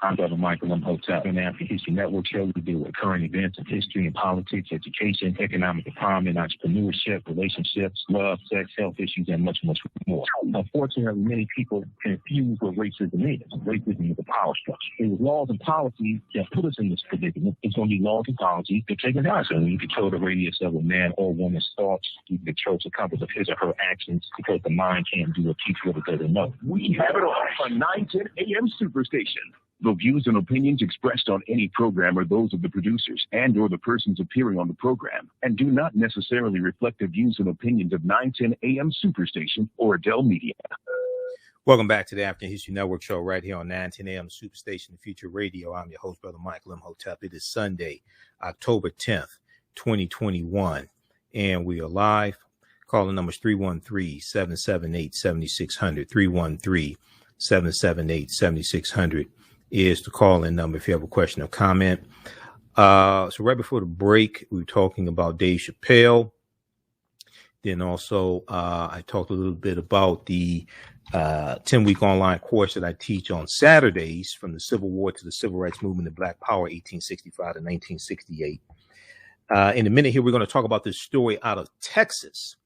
I'm Brother Michael Imhotep. In the African History Network show, we deal with current events in history and politics, education, economic empowerment, entrepreneurship, relationships, love, sex, health issues, and much, much more. Unfortunately, many people confuse what racism is. Racism is a power structure. It was laws and policies that put us in this predicament. It's going to be laws and policies that take us out. So you control the radius of a man or woman's thoughts. You can control the compass of his or her actions because the mind can't do or teach what it doesn't know. We have it all on 910 a.m. Superstation. The views and opinions expressed on any program are those of the producers and or the persons appearing on the program and do not necessarily reflect the views and opinions of 910 AM Superstation or Adele Media. Welcome back to the African History Network show right here on 910 AM Superstation, the Future Radio. I'm your host, Brother Michael Imhotep. It is Sunday, October 10th, 2021, and we are live. Calling numbers 313-778-7600, 313-778-7600. Is the call-in number if you have a question or comment. So right before the break, we were talking about Dave Chappelle. Then also I talked a little bit about the 10-week online course that I teach on Saturdays from the Civil War to the Civil Rights Movement and Black Power, 1865 to 1968. In a minute here, we're going to talk about this story out of Texas.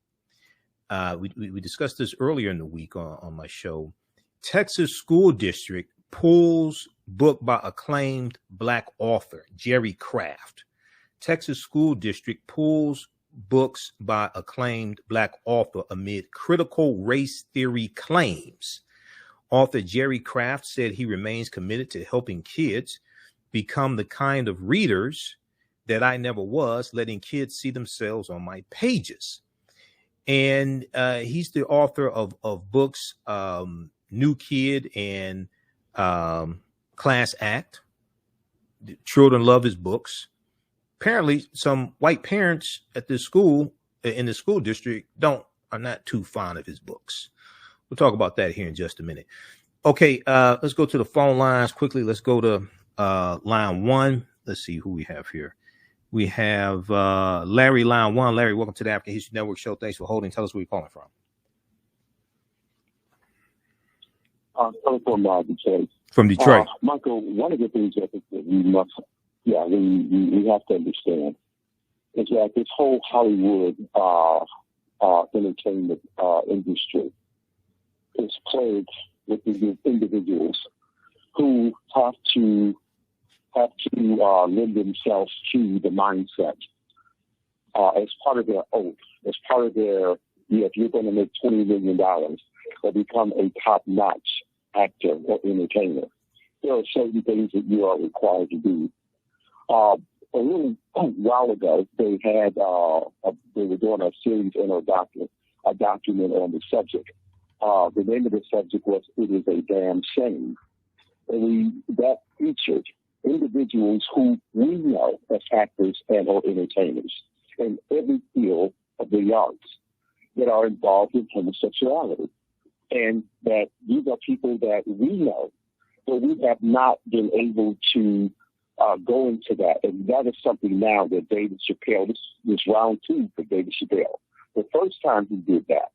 We discussed this earlier in the week on my show. Texas school district pulls book by acclaimed Black author Jerry Craft. Texas school district pulls books by acclaimed Black author amid critical race theory claims. Author Jerry Craft said he remains committed to helping kids become the kind of readers that I never was, letting kids see themselves on my pages. And he's the author of books, New Kid and Class Act. Children love his books. Apparently, some white parents at this school, in the school district, are not too fond of his books. We'll talk about that here in just a minute. Okay, let's go to the phone lines quickly. Let's go to line one. Let's see who we have here. We have Larry, line one. Larry, welcome to the African History Network show. Thanks for holding. Tell us where you're calling from. From Detroit. Michael, one of the things that we have to understand is that this whole Hollywood entertainment industry is plagued with these individuals who have to lend themselves to the mindset as part of their oath, as part of their, if you're going to make $20 million or become a top-notch actor or entertainer, there are certain things that you are required to do. A little while ago, they were doing a series and a document on the subject. The name of the subject was "It Is a Damn Shame," and that featured individuals who we know as actors and or entertainers in every field of the arts that are involved in homosexuality. And that these are people that we know, but we have not been able to go into that. And that is something now that David Chappelle, this round two for David Chappelle. The first time he did that,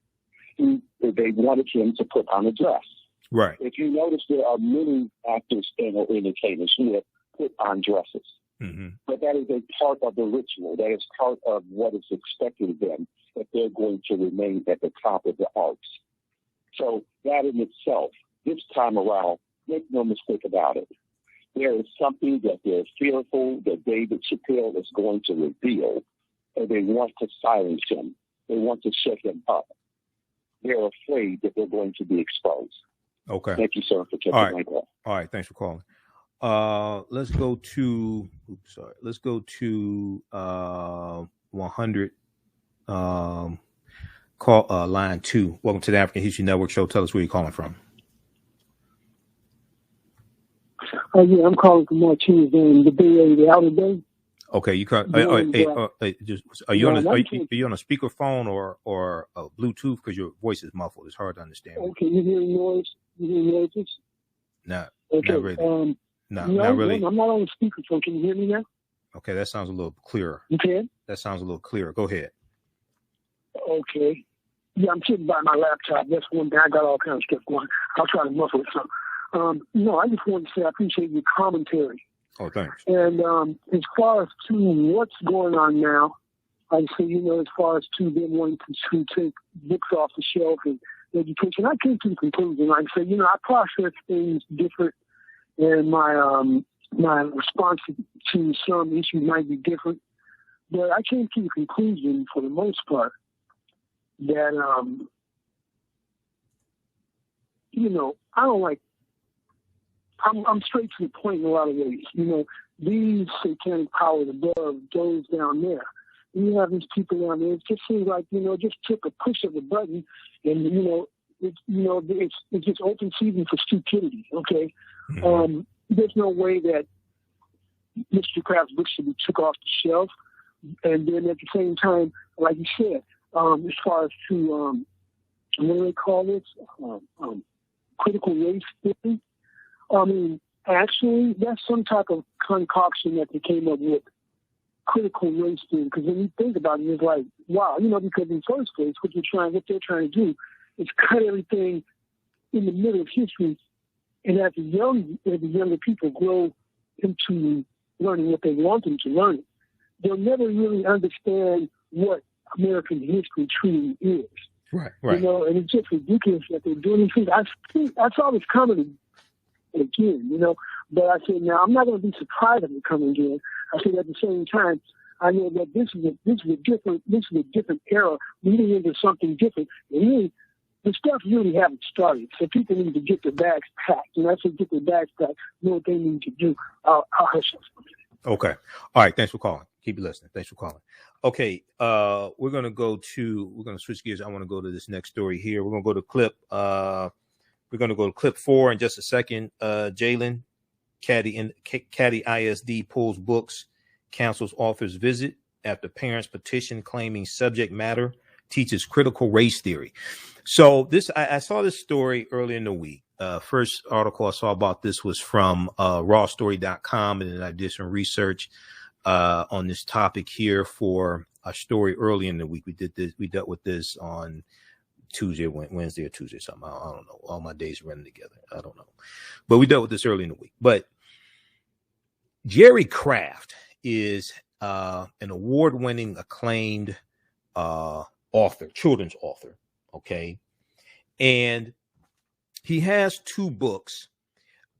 they wanted him to put on a dress. Right. If you notice, there are many actors and or entertainers who have put on dresses. But that is a part of the ritual. That is part of what is expected of them, that they're going to remain at the top of the arts. So that in itself, this time around, make no mistake about it, there is something that they're fearful that David Chappelle is going to reveal, and they want to silence him. They want to shut him up. They're afraid that they're going to be exposed. Okay. Thank you, sir, for taking my call. All right. Thanks for calling. Let's go to 100. Call line 2. Welcome to the African History Network show. Tell us where you're calling from. Yeah, I'm calling from Martinez in the Bay Area, the Outer Bay. Okay, you can. Are you on a speakerphone or a Bluetooth? Because your voice is muffled. It's hard to understand. Okay, you hear noise? You hear noises? Not Okay. really. No, not really. I'm not on the speakerphone. Can you hear me now? Okay, that sounds a little clearer. You can? That sounds a little clearer. Go ahead. Okay. Yeah, I'm sitting by my laptop. That's one thing. I got all kinds of stuff going. I'll try to muffle it some. No, I just wanted to say I appreciate your commentary. Oh, thanks. And as far as to what's going on now, I say, as far as to them wanting to take books off the shelf and education, I came to the conclusion. I say, I process things different, and my response to some issues might be different. But I came to the conclusion, for the most part, that I don't like. I'm straight to the point in a lot of ways. These satanic powers above, those down there. You have these people down there. It just seems like just took a push of a button, and it's just open season for stupidity. Okay, there's no way that Mr. Kraft's books should be took off the shelf, and then at the same time, like you said, as far as to what do they call this? Critical race theory. I mean, actually, that's some type of concoction that they came up with, critical race theory. Because when you think about it, it's like, wow, because in the first place, what they're trying to do is cut everything in the middle of history, and as the younger people grow into learning what they want them to learn, they'll never really understand what American history truly is. Right. And it's just ridiculous that they're doing these things. I saw this coming again, but I said, now I'm not going to be surprised if it comes again. I said, at the same time, I know that this is a different era leading into something different. And really, the stuff really haven't started. So people need to get their bags packed. And I said, get their bags packed. Know what they need to do. I'll hush up for a minute. Okay. All right. Thanks for calling. Keep it listening. Thanks for calling. Okay. We're going to switch gears. I want to go to this next story here. We're going to go to clip. We're going to go to clip 4 in just a second. Jalen, Caddy ISD pulls books, cancels author's visit after parents petition claiming subject matter teaches critical race theory. So I saw this story earlier in the week. First article I saw about this was from rawstory.com, and then I did some research on this topic here for a story early in the week. We dealt with this on Tuesday, Wednesday or Tuesday, something. I don't know. All my days running together. I don't know. But we dealt with this early in the week. But Jerry Craft is an award-winning, acclaimed author, children's author. Okay. And he has 2 books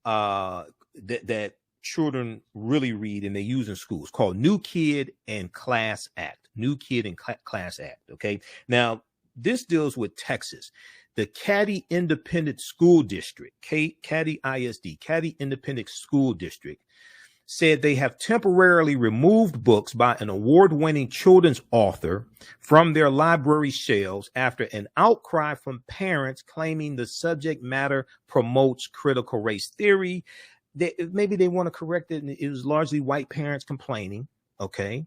that children really read and they use in schools called New Kid and Class Act. New Kid and Class Act. Okay. Now, this deals with Texas. The Caddy Independent School District, Caddy ISD, Caddy Independent School District, said they have temporarily removed books by an award-winning children's author from their library shelves after an outcry from parents claiming the subject matter promotes critical race theory. Maybe they want to correct it, and it was largely white parents complaining. Okay.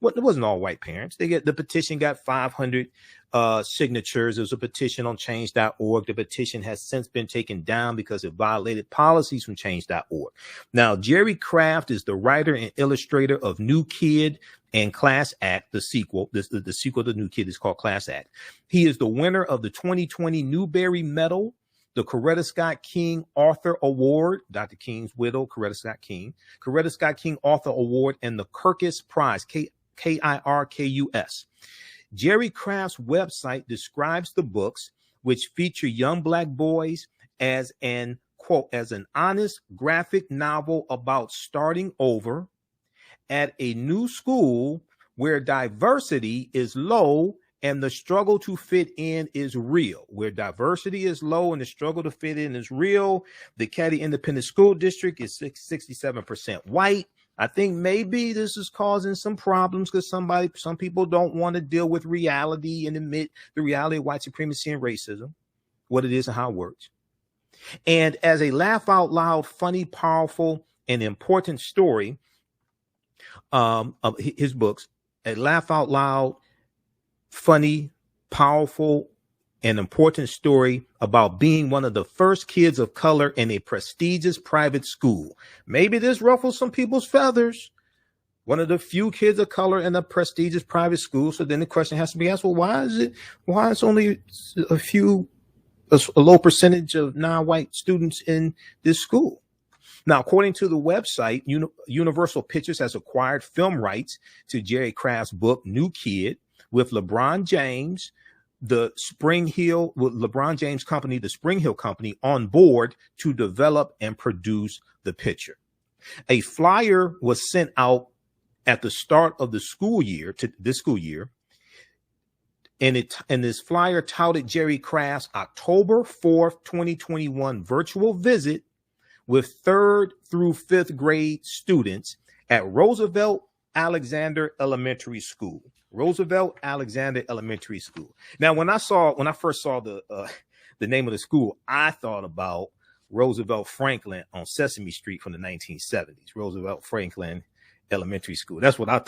Well, it wasn't all white parents. The petition got 500 signatures. There was a petition on change.org. The petition has since been taken down because it violated policies from change.org. Now, Jerry Craft is the writer and illustrator of New Kid and Class Act, the sequel. The sequel to New Kid is called Class Act. He is the winner of the 2020 Newbery Medal the Coretta Scott King Author Award, Dr. King's widow, Coretta Scott King Author Award, and the Kirkus Prize, Kirkus. Jerry Craft's website describes the books, which feature young Black boys, as an, quote, as an honest graphic novel about starting over at a new school where diversity is low and the struggle to fit in is real. Where diversity is low and the struggle to fit in is real. The Caddy Independent School District is 67% white. I think maybe this is causing some problems because some people don't want to deal with reality and admit the reality of white supremacy and racism, what it is and how it works. And as a laugh out loud, funny, powerful, and important story of his books, a laugh out loud, funny, powerful, and important story about being one of the first kids of color in a prestigious private school. Maybe this ruffles some people's feathers. One of the few kids of color in a prestigious private school. So then the question has to be asked, well, why is only a low percentage of non-white students in this school? Now, according to the website, Universal Pictures has acquired film rights to Jerry Craft's book, New Kid, with LeBron James, the Spring Hill Company, the Spring Hill Company, on board to develop and produce the picture. A flyer was sent out at the start of the school year, and this flyer touted Jerry Craft's October 4th, 2021 virtual visit with 3rd through 5th grade students at Roosevelt Alexander Elementary School. Now, when I first saw the name of the school, I thought about Roosevelt Franklin on Sesame Street from the 1970s. Roosevelt Franklin Elementary School. That's what I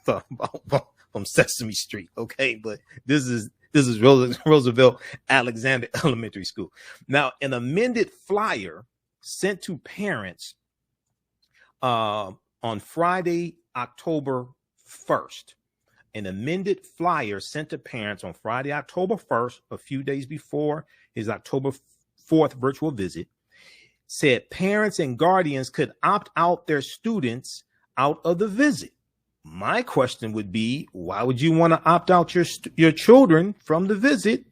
thought about from Sesame Street. Okay, but this is Roosevelt Alexander Elementary School. Now, an amended flyer sent to parents on Friday, October 1st. An amended flyer sent to parents on Friday, October 1st, a few days before his October 4th virtual visit, said parents and guardians could opt out their students out of the visit. My question would be, why would you want to opt out your children from the visit?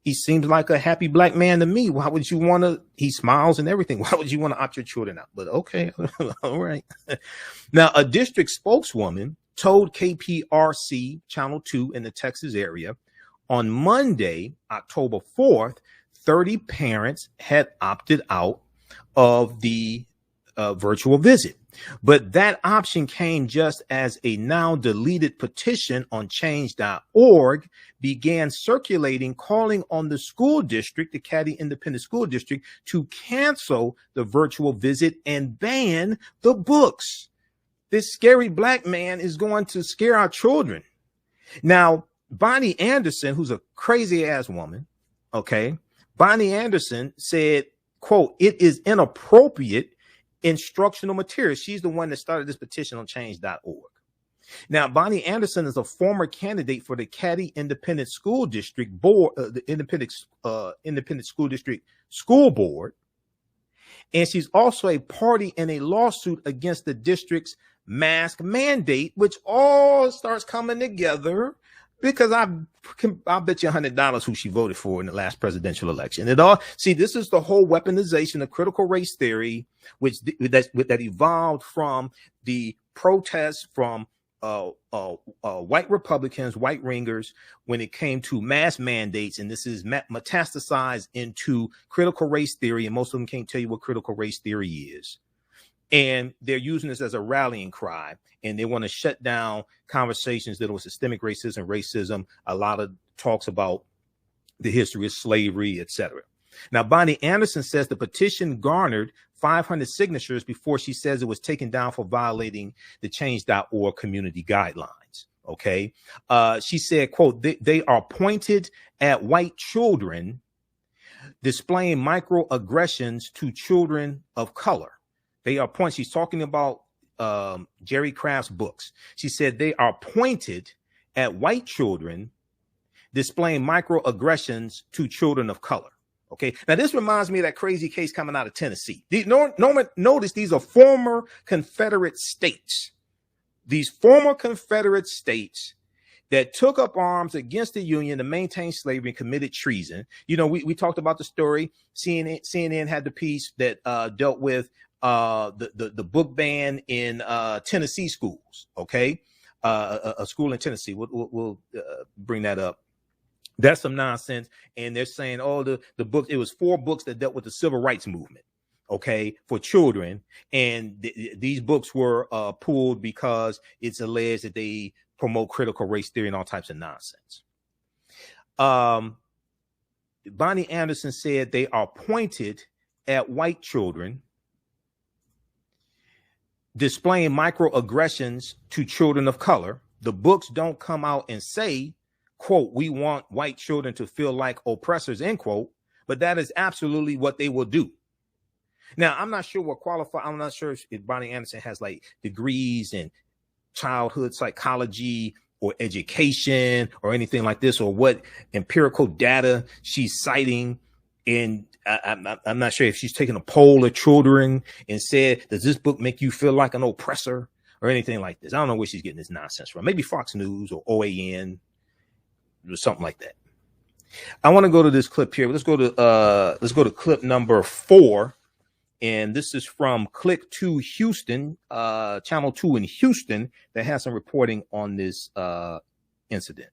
He seems like a happy Black man to me. Why would you want to? He smiles and everything. Why would you want to opt your children out? But okay, all right. Now, a district spokeswoman told KPRC Channel 2 in the Texas area on Monday, October 4th, 30 parents had opted out of the virtual visit. But that option came just as a now deleted petition on change.org began circulating, calling on the school district, the Caddy Independent School District, to cancel the virtual visit and ban the books. This scary Black man is going to scare our children. Now, Bonnie Anderson, who's a crazy ass woman, okay, Bonnie Anderson said, quote, "It is inappropriate instructional material." She's the one that started this petition on change.org. Now, Bonnie Anderson is a former candidate for the Caddy Independent School District Board, the Independent School District School Board. And she's also a party in a lawsuit against the district's mask mandate, which all starts coming together because I'll bet you $100 who she voted for in the last presidential election. This is the whole weaponization of critical race theory, that evolved from the protests from white Republicans, white ringers, when it came to mask mandates. And this is metastasized into critical race theory. And most of them can't tell you what critical race theory is. And they're using this as a rallying cry. And they want to shut down conversations that were systemic racism, a lot of talks about the history of slavery, etc. Now, Bonnie Anderson says the petition garnered 500 signatures before she says it was taken down for violating the change.org community guidelines. Okay. She said, quote, they are pointed at white children displaying microaggressions to children of color. She's talking about Jerry Craft's books. She said they are pointed at white children displaying microaggressions to children of color. Okay. Now, this reminds me of that crazy case coming out of Tennessee. Notice these are former Confederate states. These former Confederate states that took up arms against the Union to maintain slavery and committed treason. You know, we talked about the story. CNN had the piece that dealt with the book ban in Tennessee schools. Okay. A school in Tennessee. We'll bring that up. That's some nonsense. And they're saying, oh, the book, it was 4 books that dealt with the civil rights movement, okay, for children. And these books were pulled because it's alleged that they promote critical race theory and all types of nonsense. Bonnie Anderson said they are pointed at white children displaying microaggressions to children of color. The books don't come out and say, quote, we want white children to feel like oppressors, end quote, but that is absolutely what they will do. Now, I'm not sure what I'm not sure if Bonnie Anderson has like degrees in childhood psychology or education or anything like this, or what empirical data she's citing. And I'm not sure if she's taken a poll of children and said, does this book make you feel like an oppressor or anything like this? I don't know where she's getting this nonsense from. Maybe Fox News or OAN or something like that. I want to go to this clip here. Let's go to clip number 4. And this is from Click 2 Houston, Channel 2 in Houston, that has some reporting on this incident.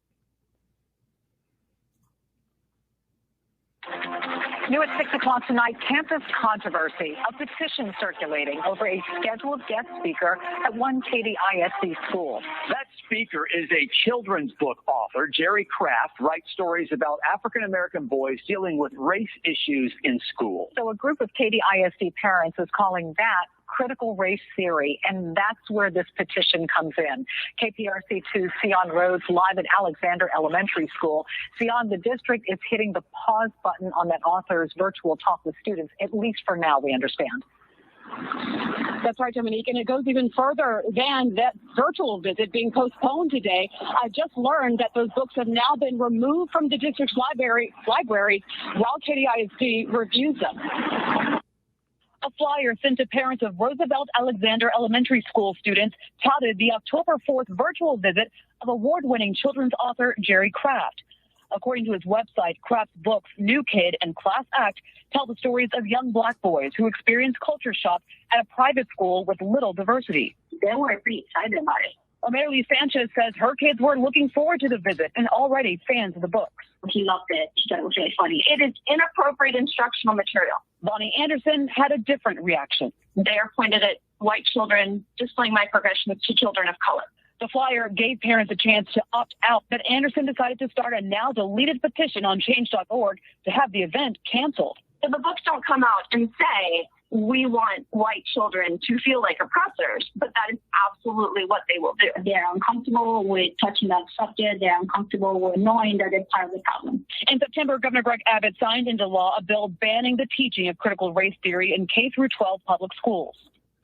New at 6 o'clock tonight, campus controversy, a petition circulating over a scheduled guest speaker at one Katy ISD school. That speaker is a children's book author. Jerry Kraft writes stories about African-American boys dealing with race issues in school. So a group of Katy ISD parents is calling that critical race theory, and that's where this petition comes in. KPRC2 Sion Rhodes live at Alexander Elementary School. Sion, the district is hitting the pause button on that author's virtual talk with students, at least for now, we understand. That's right, Dominique, and it goes even further than that virtual visit being postponed today. I just learned that those books have now been removed from the district's libraries while Katy ISD reviews them. A flyer sent to parents of Roosevelt Alexander Elementary School students touted the October 4th virtual visit of award-winning children's author Jerry Kraft. According to his website, Kraft's books New Kid and Class Act tell the stories of young black boys who experienced culture shock at a private school with little diversity. They were pretty excited about it. Mary Lee Sanchez says her kids were looking forward to the visit and already fans of the books. He loved it. He thought it was really funny. It is inappropriate instructional material. Bonnie Anderson had a different reaction. They are pointed at white children displaying microaggressions to children of color. The flyer gave parents a chance to opt out, but Anderson decided to start a now deleted petition on change.org to have the event canceled. So the books don't come out and say, we want white children to feel like oppressors, but that is absolutely what they will do. They're uncomfortable with touching that subject. They're uncomfortable with knowing that they're part of the problem. In September, Governor Greg Abbott signed into law a bill banning the teaching of critical race theory in K-12 public schools.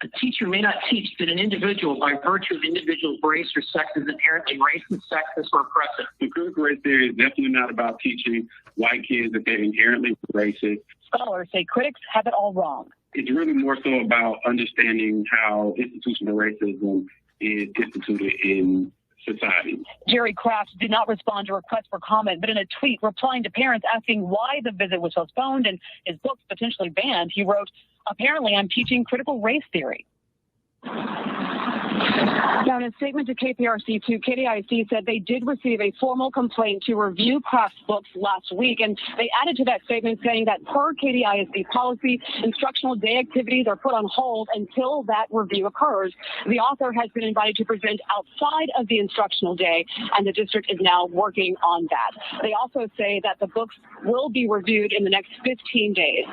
A teacher may not teach that an individual, by virtue of individual's race or sex, is inherently racist, sexist, or oppressive. The critical race theory is definitely not about teaching white kids that they're inherently racist. Scholars say critics have it all wrong. It's really more so about understanding how institutional racism is instituted in society. Jerry Kraft did not respond to requests for comment, but in a tweet replying to parents asking why the visit was postponed and his books potentially banned, he wrote, "Apparently I'm teaching critical race theory." Now, in a statement to KPRC2, Katy ISD said they did receive a formal complaint to review Kraft's books last week, and they added to that statement saying that per Katy ISD policy, instructional day activities are put on hold until that review occurs. The author has been invited to present outside of the instructional day, and the district is now working on that. They also say that the books will be reviewed in the next 15 days.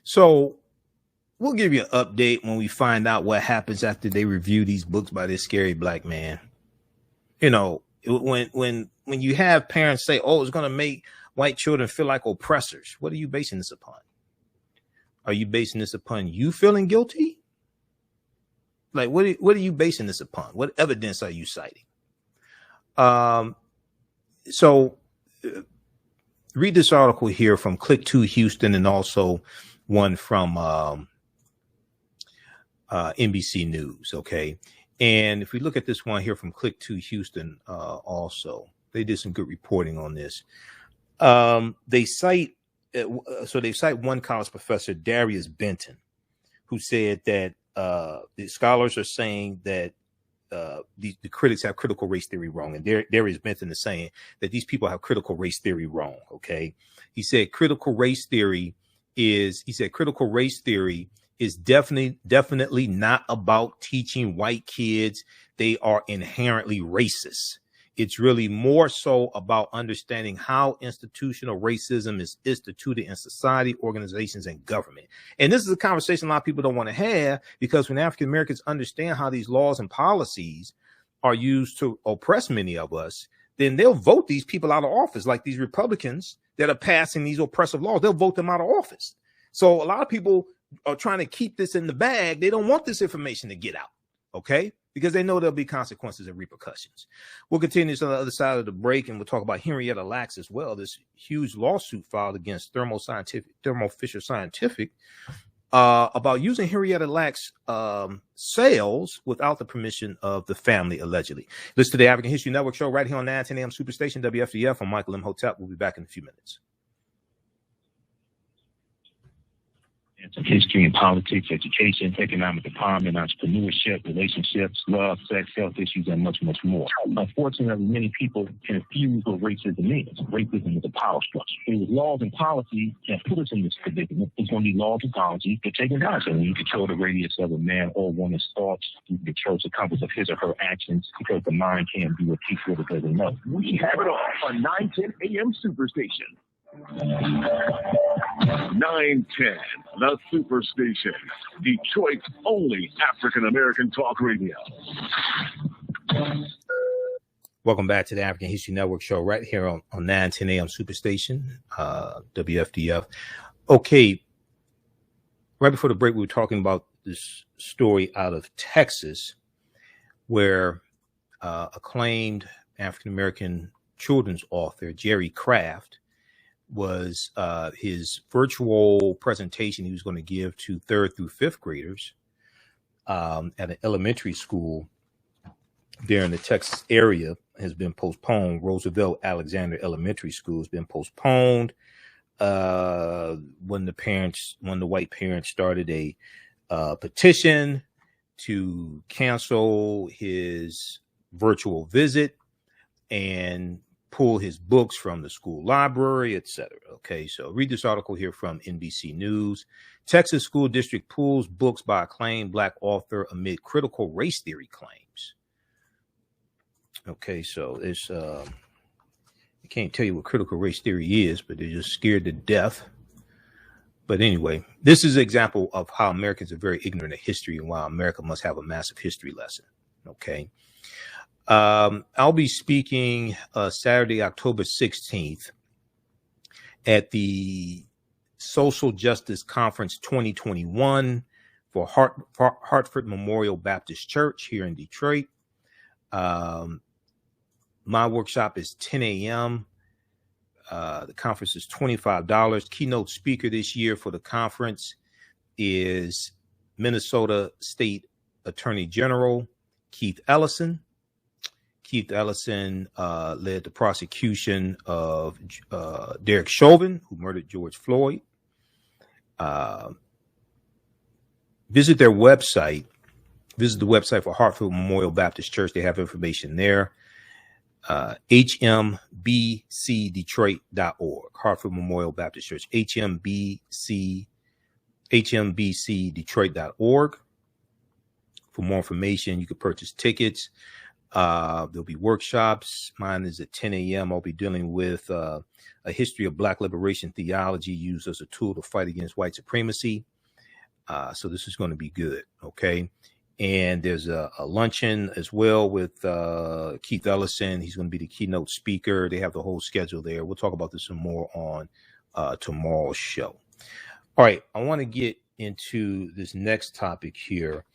So we'll give you an update when we find out what happens after they review these books by this scary black man. You know, when you have parents say, oh, it's going to make white children feel like oppressors, what are you basing this upon? Are you basing this upon you feeling guilty? Like, what are you basing this upon? What evidence are you citing? So read this article here from Click 2 Houston and also one from NBC News. Okay. And if we look at this one here from Click 2 Houston, also, they did some good reporting on this. They cite one college professor, Darius Benton, who said that the scholars are saying that the critics have critical race theory wrong. And Darius Benton is saying that these people have critical race theory wrong. Okay. He said critical race theory is definitely not about teaching white kids they are inherently racist. It's really more so about understanding how institutional racism is instituted in society, organizations, and government. And this is a conversation a lot of people don't want to have, because when African Americans understand how these laws and policies are used to oppress many of us, then they'll vote these people out of office, like these Republicans that are passing these oppressive laws. They'll vote them out of office. So a lot of people are trying to keep this in the bag. They don't want this information to get out, okay? Because they know there'll be consequences and repercussions. We'll continue this on the other side of the break, and we'll talk about Henrietta Lacks as well, this huge lawsuit filed against Thermo Fisher Scientific about using Henrietta Lacks cells without the permission of the family, allegedly. Listen to the African History Network show right here on 910 AM Superstation, WFDF. I'm Michael Imhotep. We'll be back in a few minutes. History and politics, education, economic empowerment, entrepreneurship, relationships, love, sex, health issues, and much, much more. Unfortunately, many people confuse what racism is. Racism is a power structure. It was laws and policies that put us in this predicament. It's going to be laws and policies that take us out. So when you control the radius of a man or woman's thoughts, you control the compass of his or her actions, because the mind can't do what what it doesn't know. We have it all on 910 AM Superstation. 910, the Superstation, Detroit's only African-American talk radio. Welcome back to the African History Network show right here on 910 AM Superstation, WFDF. Okay, right before the break, we were talking about this story out of Texas where acclaimed African-American children's author Jerry Craft was his virtual presentation he was going to give to 3rd through 5th graders at an elementary school there in the Texas area has been postponed. Roosevelt Alexander Elementary School has been postponed when the white parents started a petition to cancel his virtual visit and pull his books from the school library, etc. Okay, so read this article here from NBC News. Texas school district pulls books by acclaimed Black author amid critical race theory claims. Okay, so it's I can't tell you what critical race theory is, but they're just scared to death. But anyway, this is an example of how Americans are very ignorant of history and why America must have a massive history lesson. Okay. I'll be speaking Saturday, October 16th at the Social Justice Conference 2021 for Hartford Memorial Baptist Church here in Detroit. My workshop is 10 a.m. The conference is $25. Keynote speaker this year for the conference is Minnesota State Attorney General Keith Ellison. Keith Ellison led the prosecution of Derek Chauvin, who murdered George Floyd. Visit their website. Visit the website for Hartford Memorial Baptist Church. They have information there. HMBCDetroit.org. Hartford Memorial Baptist Church. HMBCDetroit.org. For more information, you can purchase tickets. There'll be workshops. Mine is at 10 a.m. I'll be dealing with a history of Black liberation theology used as a tool to fight against white supremacy. So this is going to be good. Okay. And there's a luncheon as well with Keith Ellison. He's going to be the keynote speaker. They have the whole schedule there. We'll talk about this some more on tomorrow's show. All right. I want to get into this next topic here.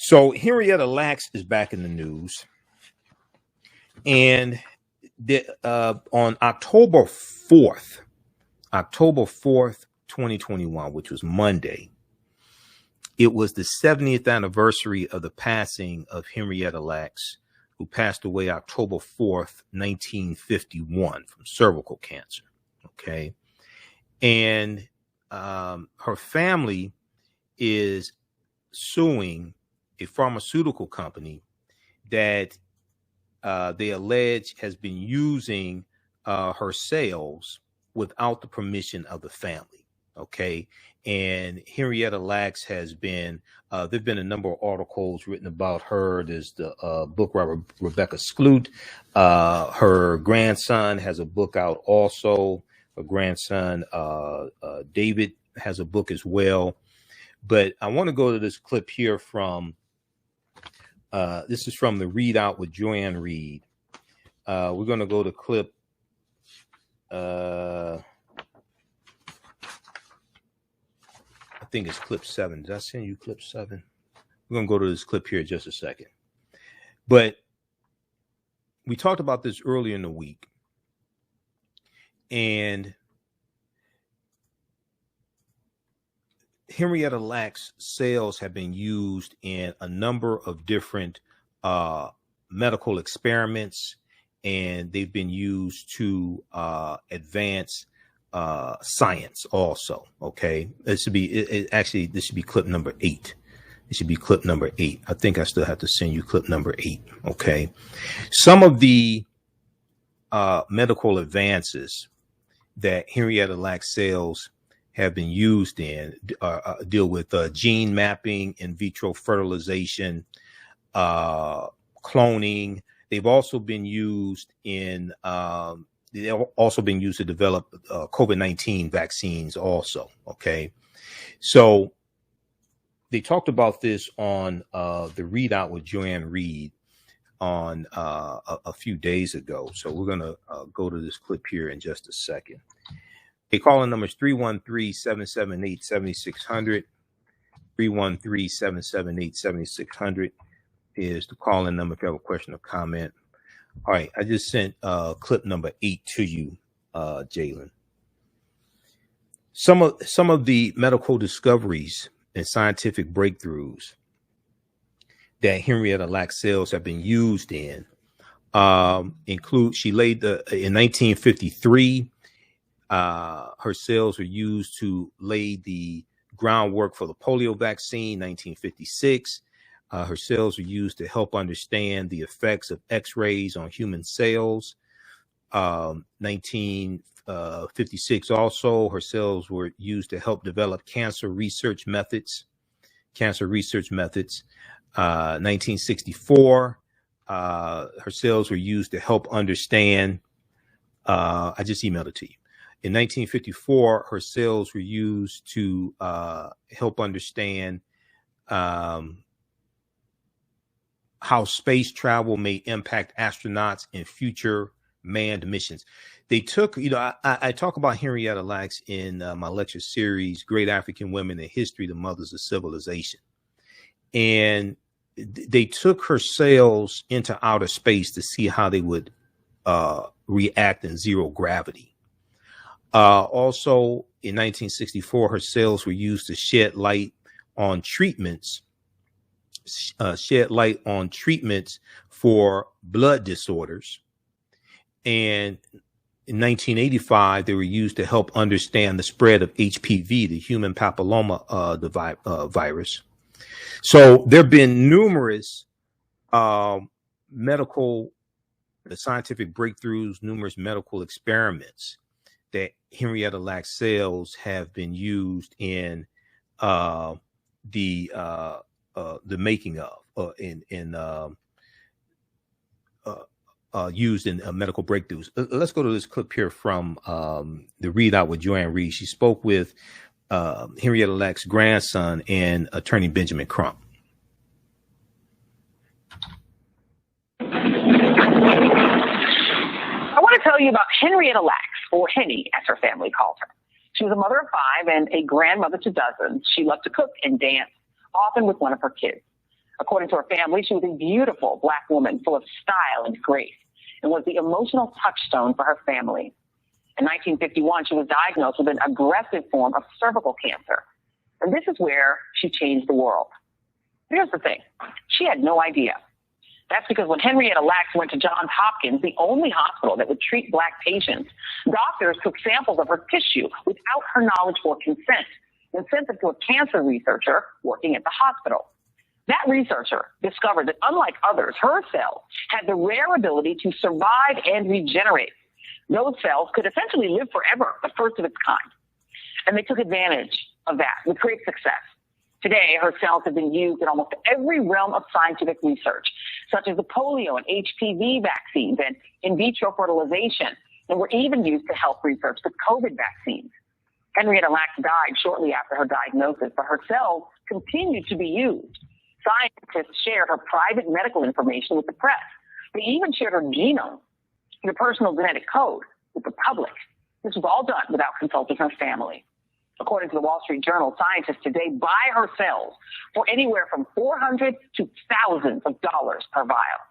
So Henrietta Lacks is back in the news, and on October 4th, 2021, which was Monday, it was the 70th anniversary of the passing of Henrietta Lacks, who passed away October 4th, 1951 from cervical cancer. Okay. And her family is suing a pharmaceutical company that they allege has been using her sales without the permission of the family. Okay. And Henrietta Lacks has been, there've been a number of articles written about her. There's the book by Rebecca Skloot. Her grandson has a book out also. Her grandson, David, has a book as well. But I want to go to this clip here from, this is from the Readout with Joanne Reed. We're going to go to clip, I think it's clip 7. Did I send you clip 7? We're going to go to this clip here in just a second. But we talked about this earlier in the week. And Henrietta Lacks' sales have been used in a number of different medical experiments, and they've been used to advance science also. Okay, this should be actually this should be clip number 8. It should be clip number 8. I think I still have to send you clip number 8. Okay, some of the medical advances that Henrietta Lacks' sales have been used in deal with gene mapping, in vitro fertilization, cloning. They've also been used in to develop COVID-19 vaccines also. Okay, so they talked about this on the Readout with Joanne Reed on a few days ago. So we're going to go to this clip here in just a second. The call-in number is 313-778-7600. 313-778-7600 is the call-in number if you have a question or comment. All right, I just sent clip number 8 to you, Jalen. Some of the medical discoveries and scientific breakthroughs that Henrietta Lacks' cells have been used in include, she laid in 1953, her cells were used to lay the groundwork for the polio vaccine. 1956, her cells were used to help understand the effects of X-rays on human cells. 1956 also, her cells were used to help develop cancer research methods. 1964, her cells were used to help understand, I just emailed it to you. In 1954, her cells were used to help understand how space travel may impact astronauts in future manned missions. They took, I talk about Henrietta Lacks in my lecture series, Great African Women in History, the Mothers of Civilization. And they took her cells into outer space to see how they would react in zero gravity. Also, in 1964, her cells were used to shed light on treatments, for blood disorders. And in 1985, they were used to help understand the spread of HPV, the human papilloma virus. So there have been numerous scientific breakthroughs, numerous medical experiments that Henrietta Lacks' cells have been used in the making of, used in medical breakthroughs. Let's go to this clip here from the Readout with Joanne Reed. She spoke with Henrietta Lacks' grandson and attorney Benjamin Crump. I want to tell you about Henrietta Lacks, or Henny, as her family called her. She was a mother of 5 and a grandmother to dozens. She loved to cook and dance, often with one of her kids. According to her family, she was a beautiful Black woman full of style and grace. and was the emotional touchstone for her family. In 1951, she was diagnosed with an aggressive form of cervical cancer. And this is where she changed the world. Here's the thing. She had no idea. That's because when Henrietta Lacks went to Johns Hopkins, the only hospital that would treat black patients, doctors took samples of her tissue without her knowledge or consent and sent them to a cancer researcher working at the hospital. That researcher discovered that unlike others, her cells had the rare ability to survive and regenerate. Those cells could essentially live forever, the first of its kind. And they took advantage of that with great success. Today, her cells have been used in almost every realm of scientific research, such as the polio and HPV vaccines and in vitro fertilization, and were even used to help research the COVID vaccines. Henrietta Lacks died shortly after her diagnosis, but her cells continued to be used. Scientists shared her private medical information with the press. They even shared her genome, her personal genetic code, with the public. This was all done without consulting her family. According to the Wall Street Journal, scientists today buy her cells for anywhere from $400 to thousands of dollars per vial.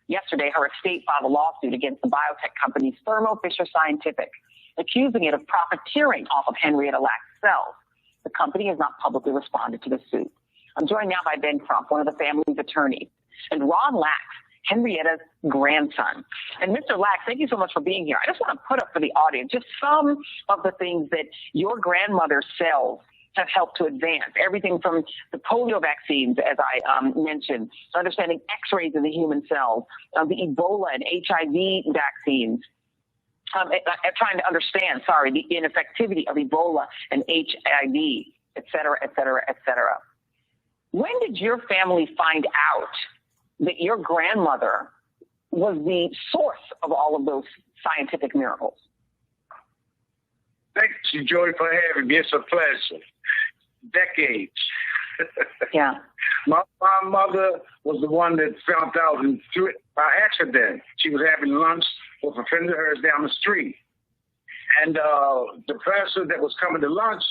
Yesterday, her estate filed a lawsuit against the biotech company Thermo Fisher Scientific, accusing it of profiteering off of Henrietta Lacks' cells. The company has not publicly responded to the suit. I'm joined now by Ben Crump, one of the family's attorneys, and Ron Lacks, Henrietta's grandson. And Mr. Lacks, thank you so much for being here. I just want to put up for the audience just some of the things that your grandmother's cells have helped to advance. Everything from the polio vaccines, as I mentioned, understanding X-rays in the human cells, the Ebola and HIV vaccines, trying to understand, the ineffectivity of Ebola and HIV, et cetera, et cetera, et cetera. When did your family find out that your grandmother was the source of all of those scientific miracles? Thank you, Joy, for having me. It's a pleasure. Decades. Yeah. My mother was the one that found out by accident. She was having lunch with a friend of hers down the street. And the professor that was coming to lunch,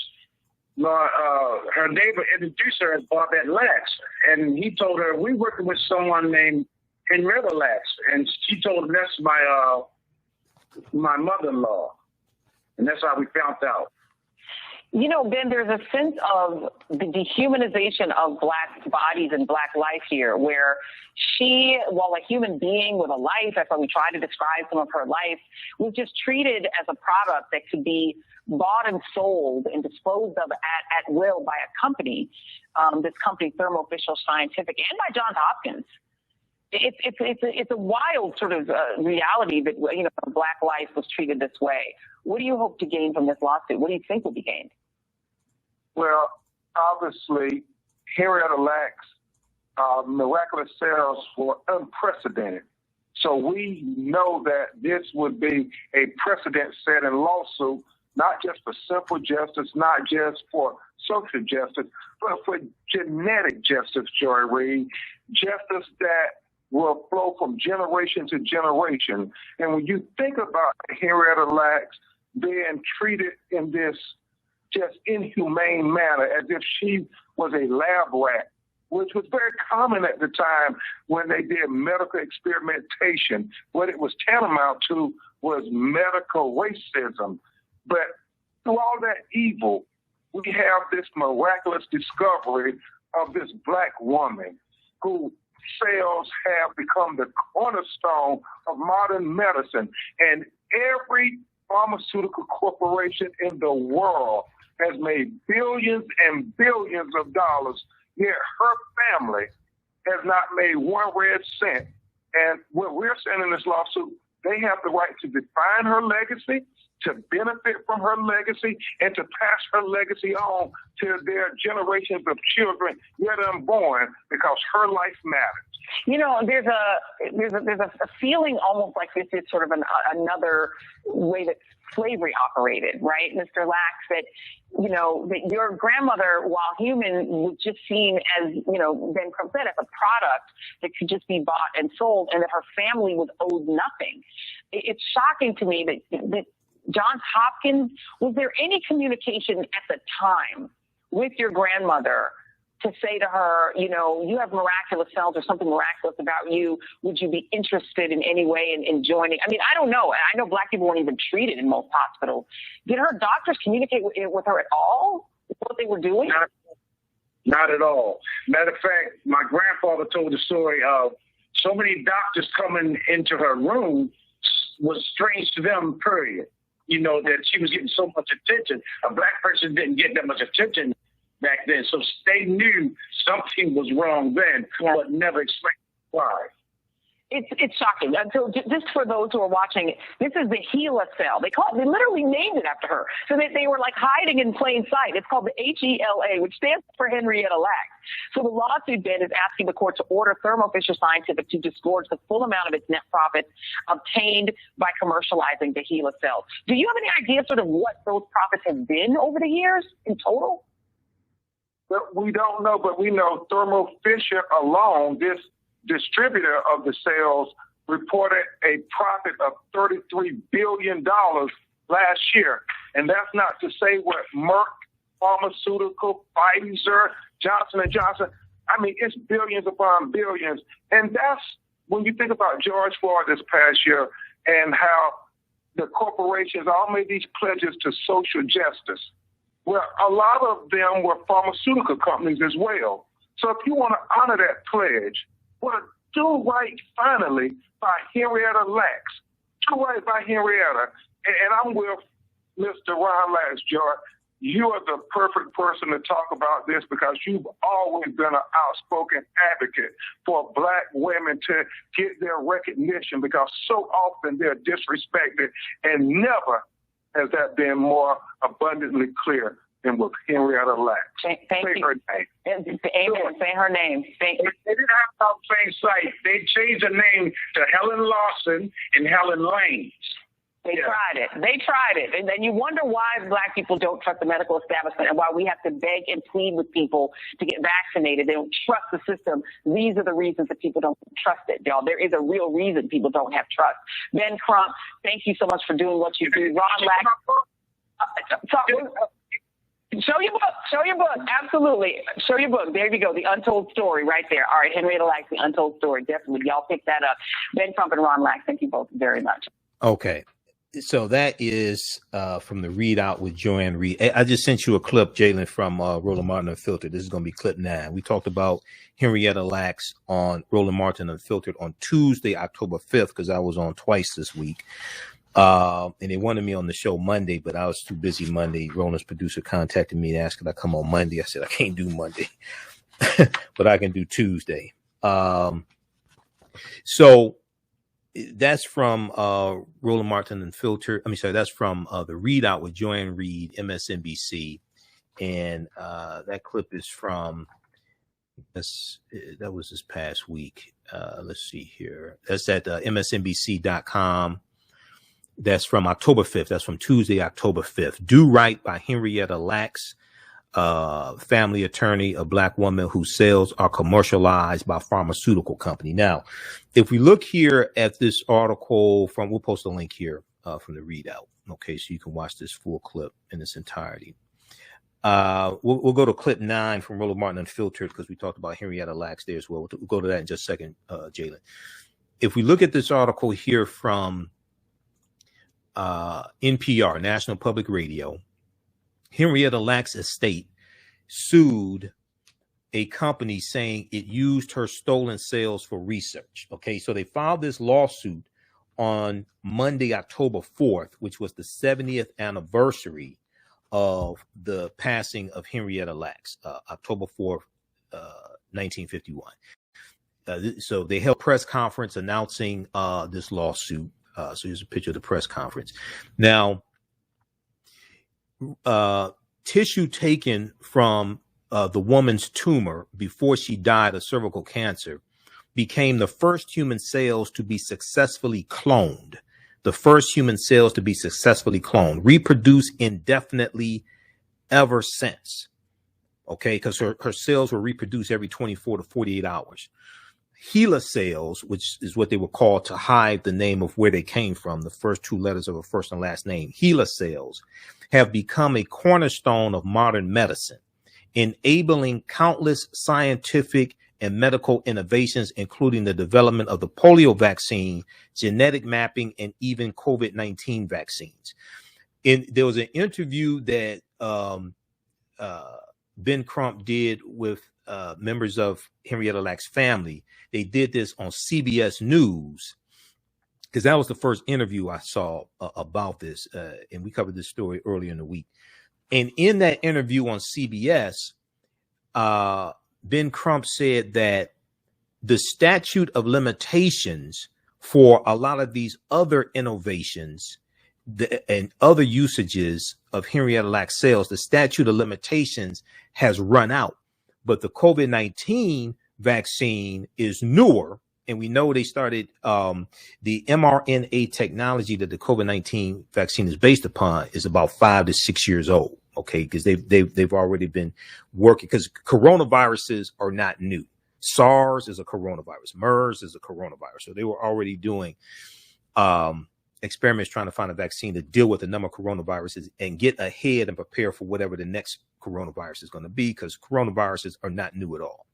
her neighbor introduced her as Barbette Lacks, and he told her, we're working with someone named Henrietta Lacks, and she told him that's my mother-in-law, and that's how we found out. You know, Ben, there's a sense of the dehumanization of black bodies and black life here, where she, while a human being with a life, that's how we try to describe some of her life, was just treated as a product that could be bought and sold and disposed of at will by a company, this company, Thermo Fisher Scientific, and by Johns Hopkins. It's a wild sort of reality that, you know, black life was treated this way. What do you hope to gain from this lawsuit? What do you think will be gained? Well, obviously, Henrietta Lacks' miraculous cells were unprecedented. So we know that this would be a precedent-setting lawsuit, not just for simple justice, not just for social justice, but for genetic justice, Joy Reid, justice that will flow from generation to generation. And when you think about Henrietta Lacks being treated in this just inhumane manner, as if she was a lab rat, which was very common at the time when they did medical experimentation. What it was tantamount to was medical racism. But through all that evil, we have this miraculous discovery of this black woman whose cells have become the cornerstone of modern medicine. And every pharmaceutical corporation in the world has made billions and billions of dollars, yet her family has not made one red cent. And what we're saying in this lawsuit, they have the right to define her legacy, to benefit from her legacy, and to pass her legacy on to their generations of children yet unborn, because her life matters. You know, there's a feeling almost like this is sort of another way that slavery operated, right, Mr. Lacks, that, you know, that your grandmother, while human, was just seen as, you know, Ben Crump said, as a product that could just be bought and sold, and that her family was owed nothing. It's shocking to me that Johns Hopkins, was there any communication at the time with your grandmother to say to her, you know, you have miraculous cells or something miraculous about you. Would you be interested in any way in joining? I mean, I don't know. I know Black people weren't even treated in most hospitals. Did her doctors communicate with her at all? What they were doing? Not at all. Matter of fact, my grandfather told the story of so many doctors coming into her room was strange to them, period. You know, that she was getting so much attention. A Black person didn't get that much attention back then. So they knew something was wrong then, but never explained why. It's shocking. So just for those who are watching, this is the HeLa cell. They literally named it after her. So they were like hiding in plain sight. It's called the HeLa, which stands for Henrietta Lacks. So the lawsuit then is asking the court to order Thermo Fisher Scientific to disgorge the full amount of its net profits obtained by commercializing the HeLa cells. Do you have any idea sort of what those profits have been over the years in total? Well, we don't know, but we know Thermo Fisher alone, this distributor of the cells, reported a profit of $33 billion last year. And that's not to say what Merck Pharmaceutical, Pfizer, Johnson & Johnson, I mean, it's billions upon billions. And that's when you think about George Floyd this past year and how the corporations all made these pledges to social justice. Well, a lot of them were pharmaceutical companies as well. So if you want to honor that pledge, well, do right finally by Henrietta Lacks. Do right by Henrietta. And I'm with Mr. Ron Lacks, George. You are the perfect person to talk about this because you've always been an outspoken advocate for Black women to get their recognition because so often they're disrespected, and never has that been more abundantly clear than with Henrietta Lacks. Thank you. Her name. Amen. Say her name. They didn't have our same site. They changed the name to Helen Lawson and Helen Lane. They tried it. They tried it. And then you wonder why Black people don't trust the medical establishment and why we have to beg and plead with people to get vaccinated. They don't trust the system. These are the reasons that people don't trust it, y'all. There is a real reason people don't have trust. Ben Crump, thank you so much for doing what you do. Ron Lacks. Show your book. Show your book. Absolutely. Show your book. There you go. The Untold Story right there. All right. Henrietta Lacks, The Untold Story. Definitely. Y'all pick that up. Ben Crump and Ron Lacks, thank you both very much. Okay. So that is from the Readout with Joanne Reed. I just sent you a clip, Jalen, from Roland Martin Unfiltered. This is going to be clip 9. We talked about Henrietta Lacks on Roland Martin Unfiltered on Tuesday, October 5th, because I was on twice this week. And they wanted me on the show Monday, but I was too busy Monday. Roland's producer contacted me and asked could I come on Monday. I said I can't do Monday, but I can do Tuesday. So that's from Roland Martin Unfiltered. That's from the Readout with Joanne Reed, MSNBC. And that clip is from that was this past week. Let's see here. That's at MSNBC.com. That's from October 5th. That's from Tuesday, October 5th. Do Right by Henrietta Lacks, family attorney, a Black woman whose sales are commercialized by pharmaceutical company. Now, if we look here at this article we'll post a link here from the Readout. Okay, so you can watch this full clip in its entirety. We'll go to clip 9 from Roland Martin Unfiltered because we talked about Henrietta Lacks there as well. We'll go to that in just a second, Jalen. If we look at this article here from NPR, National Public Radio, Henrietta Lacks' estate sued a company saying it used her stolen sales for research. Okay, so they filed this lawsuit on Monday, October 4th, which was the 70th anniversary of the passing of Henrietta Lacks, October 4th, 1951. So they held a press conference announcing this lawsuit. So here's a picture of the press conference. Now, tissue taken from the woman's tumor before she died of cervical cancer became the first human cells to be successfully cloned. The first human cells to be successfully cloned, reproduced indefinitely ever since. Okay, because her cells were reproduced every 24 to 48 hours. HeLa cells, which is what they were called to hide the name of where they came from, the first 2 letters of her first and last name, HeLa cells have become a cornerstone of modern medicine enabling countless scientific and medical innovations, including the development of the polio vaccine, genetic mapping, and even COVID-19 vaccines. There was an interview that Ben Crump did with members of Henrietta Lacks family. They did this on CBS News, because that was the first interview I saw about this, and we covered this story earlier in the week. And in that interview on CBS, Ben Crump said that the statute of limitations for a lot of these other innovations and other usages of Henrietta Lacks cells, the statute of limitations has run out. But the COVID-19 vaccine is newer. And we know they started the mRNA technology that the COVID-19 vaccine is based upon is about 5 to 6 years old. Okay, because they've already been working, because coronaviruses are not new. SARS is a coronavirus. MERS is a coronavirus. So they were already doing experiments trying to find a vaccine to deal with a number of coronaviruses and get ahead and prepare for whatever the next coronavirus is going to be, because coronaviruses are not new at all.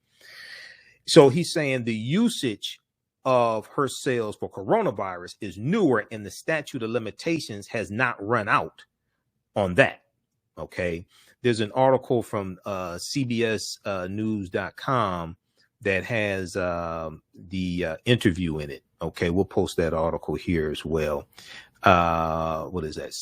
So he's saying the usage of her cells for coronavirus is newer, and the statute of limitations has not run out on that. Okay. There's an article from CBSnews.com that has the interview in it. Okay. We'll post that article here as well. What is that?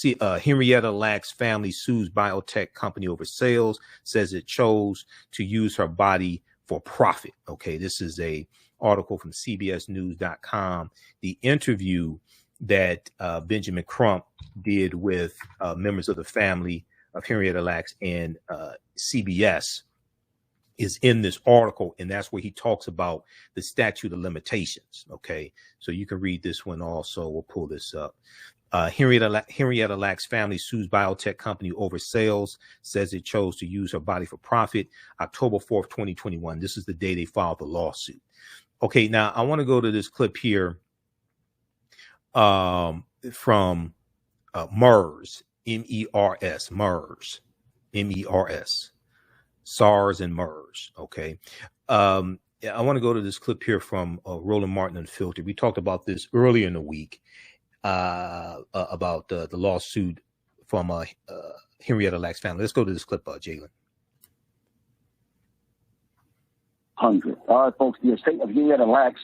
Henrietta Lacks family sues biotech company over sales, says it chose to use her body for profit. Okay, this is a article from CBSnews.com. The interview that Benjamin Crump did with members of the family of Henrietta Lacks and CBS is in this article, and that's where he talks about the statute of limitations. Okay, so you can read this one also. We'll pull this up. Henrietta Lacks family sues biotech company over sales, says it chose to use her body for profit. October 4th, 2021. This is the day they filed the lawsuit. Okay, now I want to go to this clip here from MERS, MERS, MERS, MERS, SARS and MERS. Okay. I want to go to this clip here from Roland Martin Unfiltered. We talked about this earlier in the week. About the lawsuit from Henrietta Lacks family. Let's go to this clip, Jalen. 100. All right, folks, the estate of Henrietta Lacks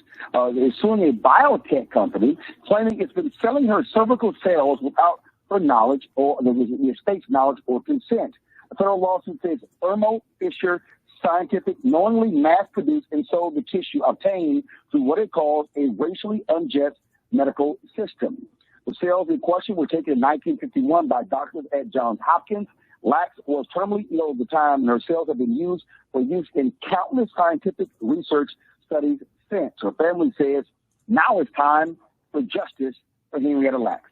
is suing a biotech company, claiming it's been selling her cervical cells without her knowledge or the estate's knowledge or consent. The federal lawsuit says Thermo Fisher Scientific knowingly mass-produced and sold the tissue obtained through what it calls a racially unjust medical system. The cells in question were taken in 1951 by doctors at Johns Hopkins. Lacks was terminally ill at the time, and her cells have been used for use in countless scientific research studies since. Her family says now it's time for justice for Henrietta Lacks.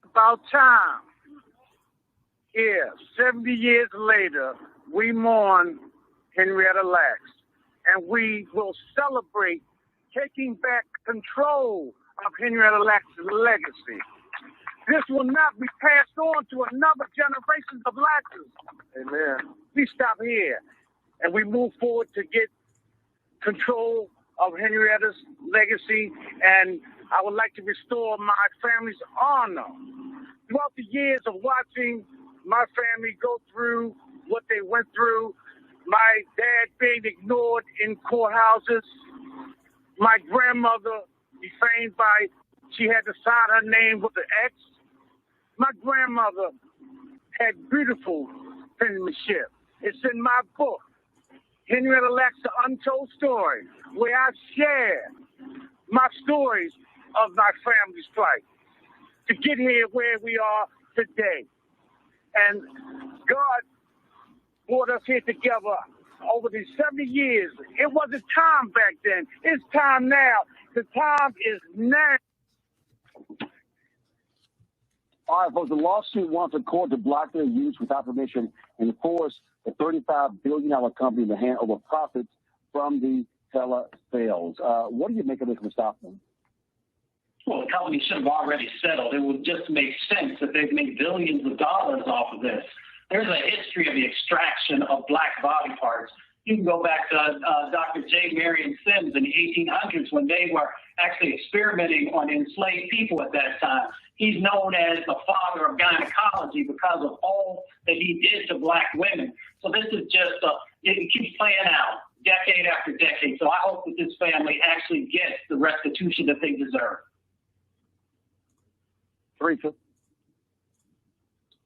About time. Yeah, 70 years later, we mourn Henrietta Lacks, and we will celebrate taking back control of Henrietta Lacks' legacy. This will not be passed on to another generation of Lackses. Amen. We stop here and we move forward to get control of Henrietta's legacy, and I would like to restore my family's honor. Throughout the years of watching my family go through what they went through, my dad being ignored in courthouses, my grandmother defamed by, she had to sign her name with an X. My grandmother had beautiful penmanship. It's in my book, Henrietta Lacks, The Untold Story, where I share my stories of my family's plight to get here where we are today. And God brought us here together over these 70 years. It wasn't time back then. It's time now. The time is now. All right, folks, the lawsuit wants a court to block their use without permission and force the $35 billion company to hand over profits from the telesales. What do you make of this, Mustafa? Well, the company should have already settled. It would just make sense that they've made billions of dollars off of this. There's a history of the extraction of black body parts. You can go back to Dr. J. Marion Sims in the 1800s when they were actually experimenting on enslaved people at that time. He's known as the father of gynecology because of all that he did to black women. So this is just, it keeps playing out decade after decade. So I hope that this family actually gets the restitution that they deserve. Teresa?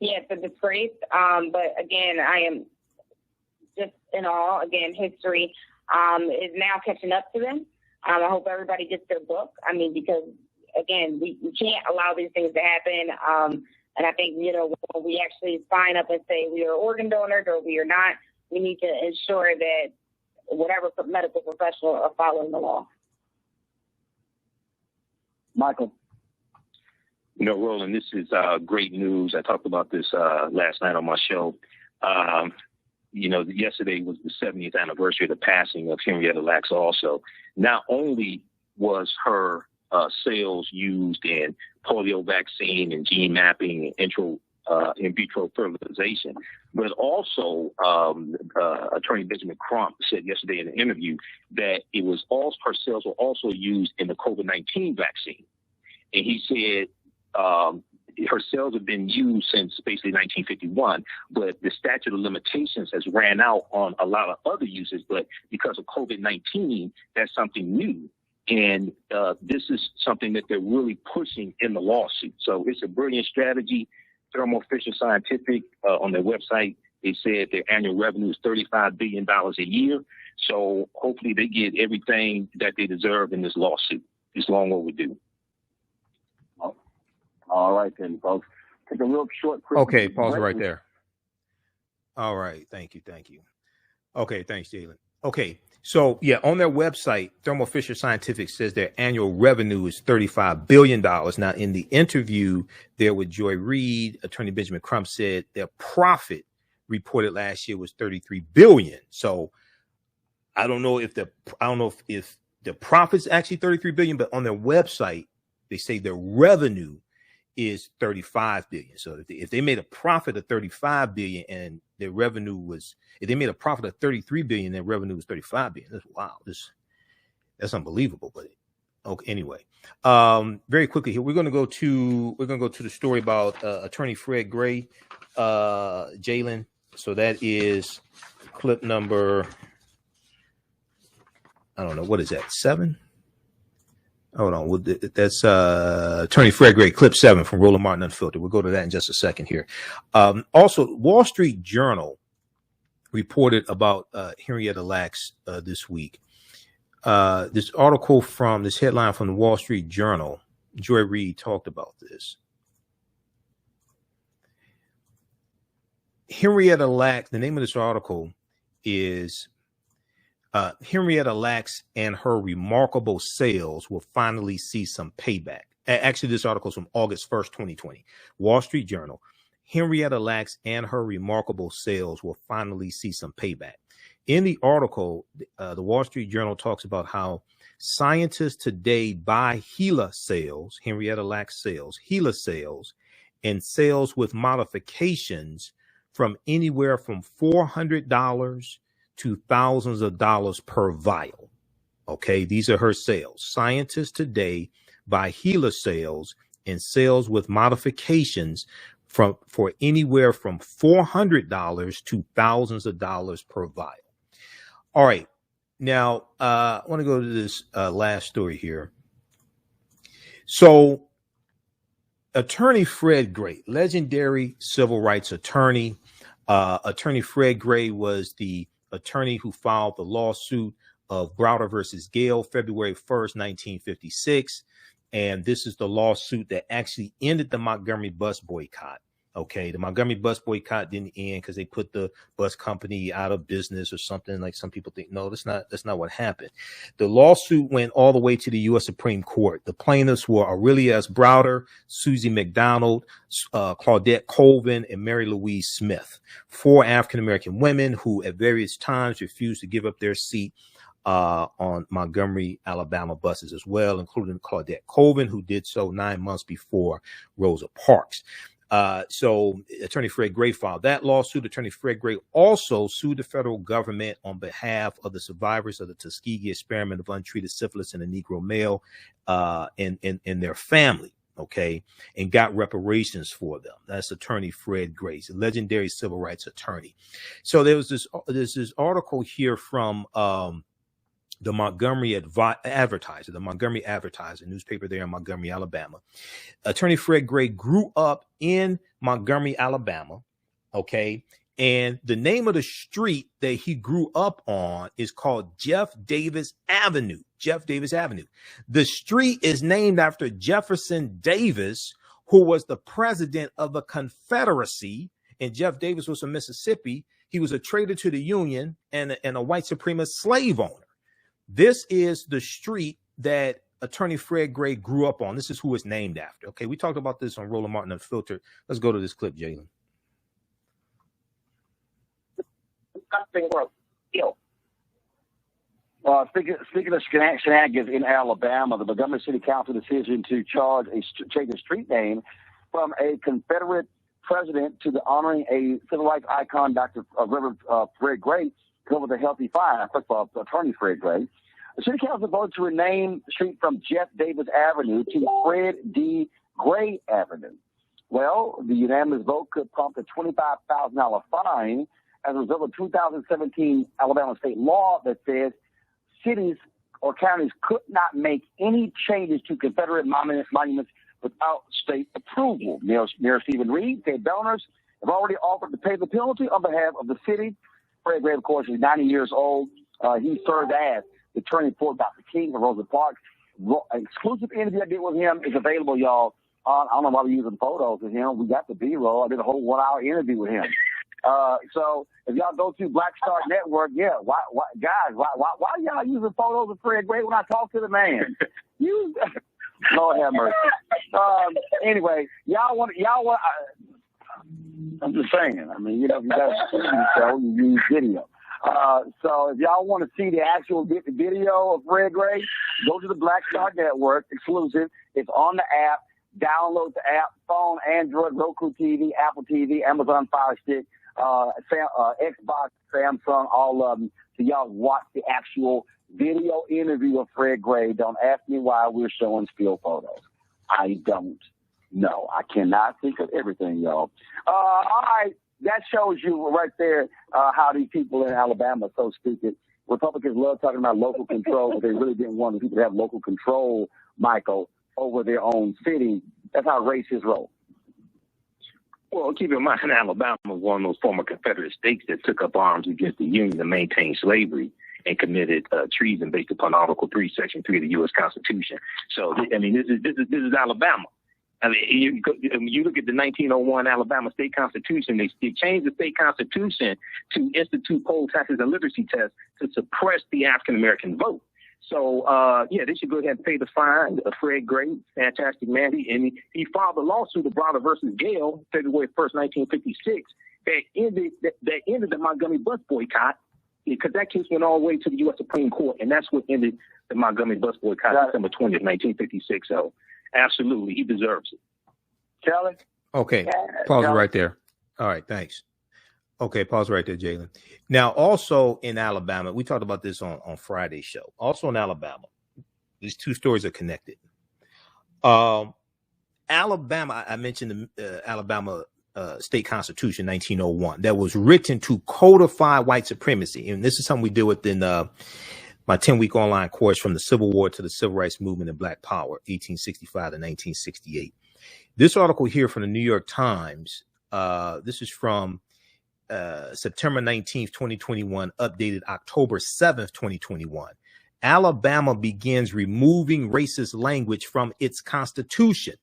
Yeah, it's a disgrace. But again, I am just in awe. Again, history is now catching up to them. I hope everybody gets their book. I mean, because again, we can't allow these things to happen. And I think, you know, when we actually sign up and say we are organ donors or we are not, we need to ensure that whatever medical professional are following the law. Michael? You know, Roland, this is great news. I talked about this last night on my show. You know, yesterday was the 70th anniversary of the passing of Henrietta Lacks also. Not only was her cells used in polio vaccine and gene mapping and in vitro fertilization, but also Attorney Benjamin Crump said yesterday in an interview that it was also, her cells were also used in the COVID-19 vaccine. And he said her cells have been used since basically 1951, but the statute of limitations has ran out on a lot of other uses. But because of COVID-19, that's something new. And this is something that they're really pushing in the lawsuit. So it's a brilliant strategy. Thermo Fisher Scientific, on their website, they said their annual revenue is $35 billion a year. So hopefully they get everything that they deserve in this lawsuit. It's long overdue. All right, then, folks. Take a real short. Okay, pause right there. All right. Thank you. Okay, thanks, Jalen. Okay, so, yeah, on their website, Thermo Fisher Scientific says their annual revenue is $35 billion. Now, in the interview there with Joy Reid, Attorney Benjamin Crump said their profit reported last year was $33 billion. So I don't know if the profit's actually $33 billion, but on their website, they say their revenue is $35 billion. So if they made a profit of $35 billion and their revenue was, if they made a profit of $33 billion, their revenue was $35 billion. That's wow. That's unbelievable. But okay, anyway, very quickly here, we're going to go to the story about Attorney Fred Gray, Jalen. So that is clip number, I don't know, what is that? 7? Hold on. That's Attorney Fred Gray, clip 7 from Roland Martin Unfiltered. We'll go to that in just a second here. Also, Wall Street Journal reported about Henrietta Lacks this week. This article from this headline from the Wall Street Journal, Joy Reid talked about this. Henrietta Lacks, the name of this article is Henrietta Lacks and her remarkable sales will finally see some payback. Actually, this article is from August 1st, 2020. Wall Street Journal. Henrietta Lacks and her remarkable sales will finally see some payback. In the article, the Wall Street Journal talks about how scientists today buy HeLa cells, Henrietta Lacks cells, HeLa cells, and cells with modifications from anywhere from $400 to thousands of dollars per vial. Okay, these are her sales. Scientists today buy HeLa cells and cells with modifications for anywhere from $400 to thousands of dollars per vial. All right, now I want to go to this last story here. So, Attorney Fred Gray, legendary civil rights attorney. Attorney Fred Gray was the attorney who filed the lawsuit of Browder versus Gale, February 1st, 1956. And this is the lawsuit that actually ended the Montgomery Bus Boycott. Okay, the Montgomery Bus Boycott didn't end because they put the bus company out of business or something, like some people think. No, that's not what happened. The lawsuit went all the way to the U.S. Supreme Court. The plaintiffs were Aurelia S. Browder, Susie McDonald, Claudette Colvin, and Mary Louise Smith, 4 African-American women who at various times refused to give up their seat on Montgomery, Alabama buses as well, including Claudette Colvin, who did so 9 months before Rosa Parks. So Attorney Fred Gray filed that lawsuit. Attorney Fred Gray also sued the federal government on behalf of the survivors of the Tuskegee Experiment of untreated syphilis in a Negro male and their family, okay, and got reparations for them. That's Attorney Fred Gray, a legendary civil rights attorney. So there's this article here from the Montgomery Advertiser, newspaper there in Montgomery, Alabama. Attorney Fred Gray grew up in Montgomery, Alabama, okay? And the name of the street that he grew up on is called Jeff Davis Avenue. Jeff Davis Avenue. The street is named after Jefferson Davis, who was the president of the Confederacy. And Jeff Davis was from Mississippi. He was a traitor to the Union and a white supremacist slave owner. This is the street that Attorney Fred Gray grew up on. This is who it's named after. Okay, we talked about this on Roland Martin Unfiltered. Let's go to this clip, Jalen. Speaking of shenanigans in Alabama, the Montgomery City Council decision to change a street name from a Confederate president to the honoring a civil rights icon, Dr. Reverend Fred Gray, come with a healthy fire. First of all, Attorney Fred Gray. The city council voted to rename the street from Jeff Davis Avenue to Fred D. Gray Avenue. Well, the unanimous vote could prompt a $25,000 fine as a result of 2017 Alabama state law that says cities or counties could not make any changes to Confederate monuments without state approval. Mayor Stephen Reed said donors have already offered to pay the penalty on behalf of the city. Fred Gray, of course, is 90 years old. He served as the attorney for Dr. King of Rosa Parks. Exclusive interview I did with him is available, y'all. I don't know why we're using photos of him. We got the B-roll. I did a whole 1-hour interview with him. So if y'all go to Black Star Network, why y'all using photos of Fred Gray when I talk to the man? Lord have mercy. Anyway, I'm just saying. I mean, you got to show, you use video. So if y'all want to see the actual video of Fred Gray, go to the Black Star Network, exclusive. It's on the app. Download the app, phone, Android, Roku TV, Apple TV, Amazon Fire Stick, Xbox, Samsung, all of them. So y'all watch the actual video interview of Fred Gray. Don't ask me why we're showing still photos. I don't know. I cannot think of everything, y'all. All right. That shows you right there how these people in Alabama are so stupid. Republicans love talking about local control, but they really didn't want the people to have local control, Michael, over their own city. That's how racists roll. Well, keep in mind, Alabama was one of those former Confederate states that took up arms against the Union to maintain slavery and committed treason based upon Article 3, Section 3 of the U.S. Constitution. So, I mean, this is Alabama. I mean, you look at the 1901 Alabama State Constitution, they changed the state constitution to institute poll taxes and literacy tests to suppress the African-American vote. So, they should go ahead and pay the fine. Fred Gray, fantastic man. He filed a lawsuit of Browder versus Gale, February 1st, 1956, that ended the Montgomery Bus Boycott, because that case went all the way to the U.S. Supreme Court, and that's what ended the Montgomery Bus Boycott December 20th, 1956. So, absolutely, he deserves it. Kelly? Okay, pause right there. All right, thanks. Okay, pause right there, Jalen. Now, also in Alabama, we talked about this on Friday's show. Also in Alabama, these two stories are connected. Alabama, I mentioned the Alabama State Constitution, 1901, that was written to codify white supremacy. And this is something we deal with in my 10-week online course, From the Civil War to the Civil Rights Movement and Black Power, 1865 to 1968. This article here from the New York Times, this is from September 19th, 2021, updated October 7th, 2021. Alabama begins removing racist language from its constitution.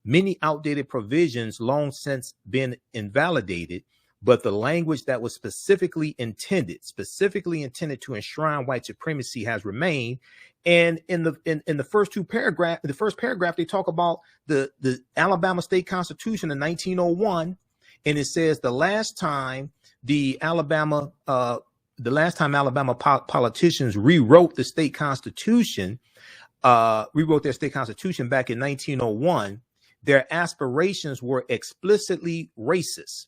Many outdated provisions long since been invalidated, but the language that was specifically intended to enshrine white supremacy has remained. And in the first paragraph, they talk about the Alabama State Constitution in 1901. And it says the last time Alabama politicians rewrote their state constitution back in 1901, their aspirations were explicitly racist.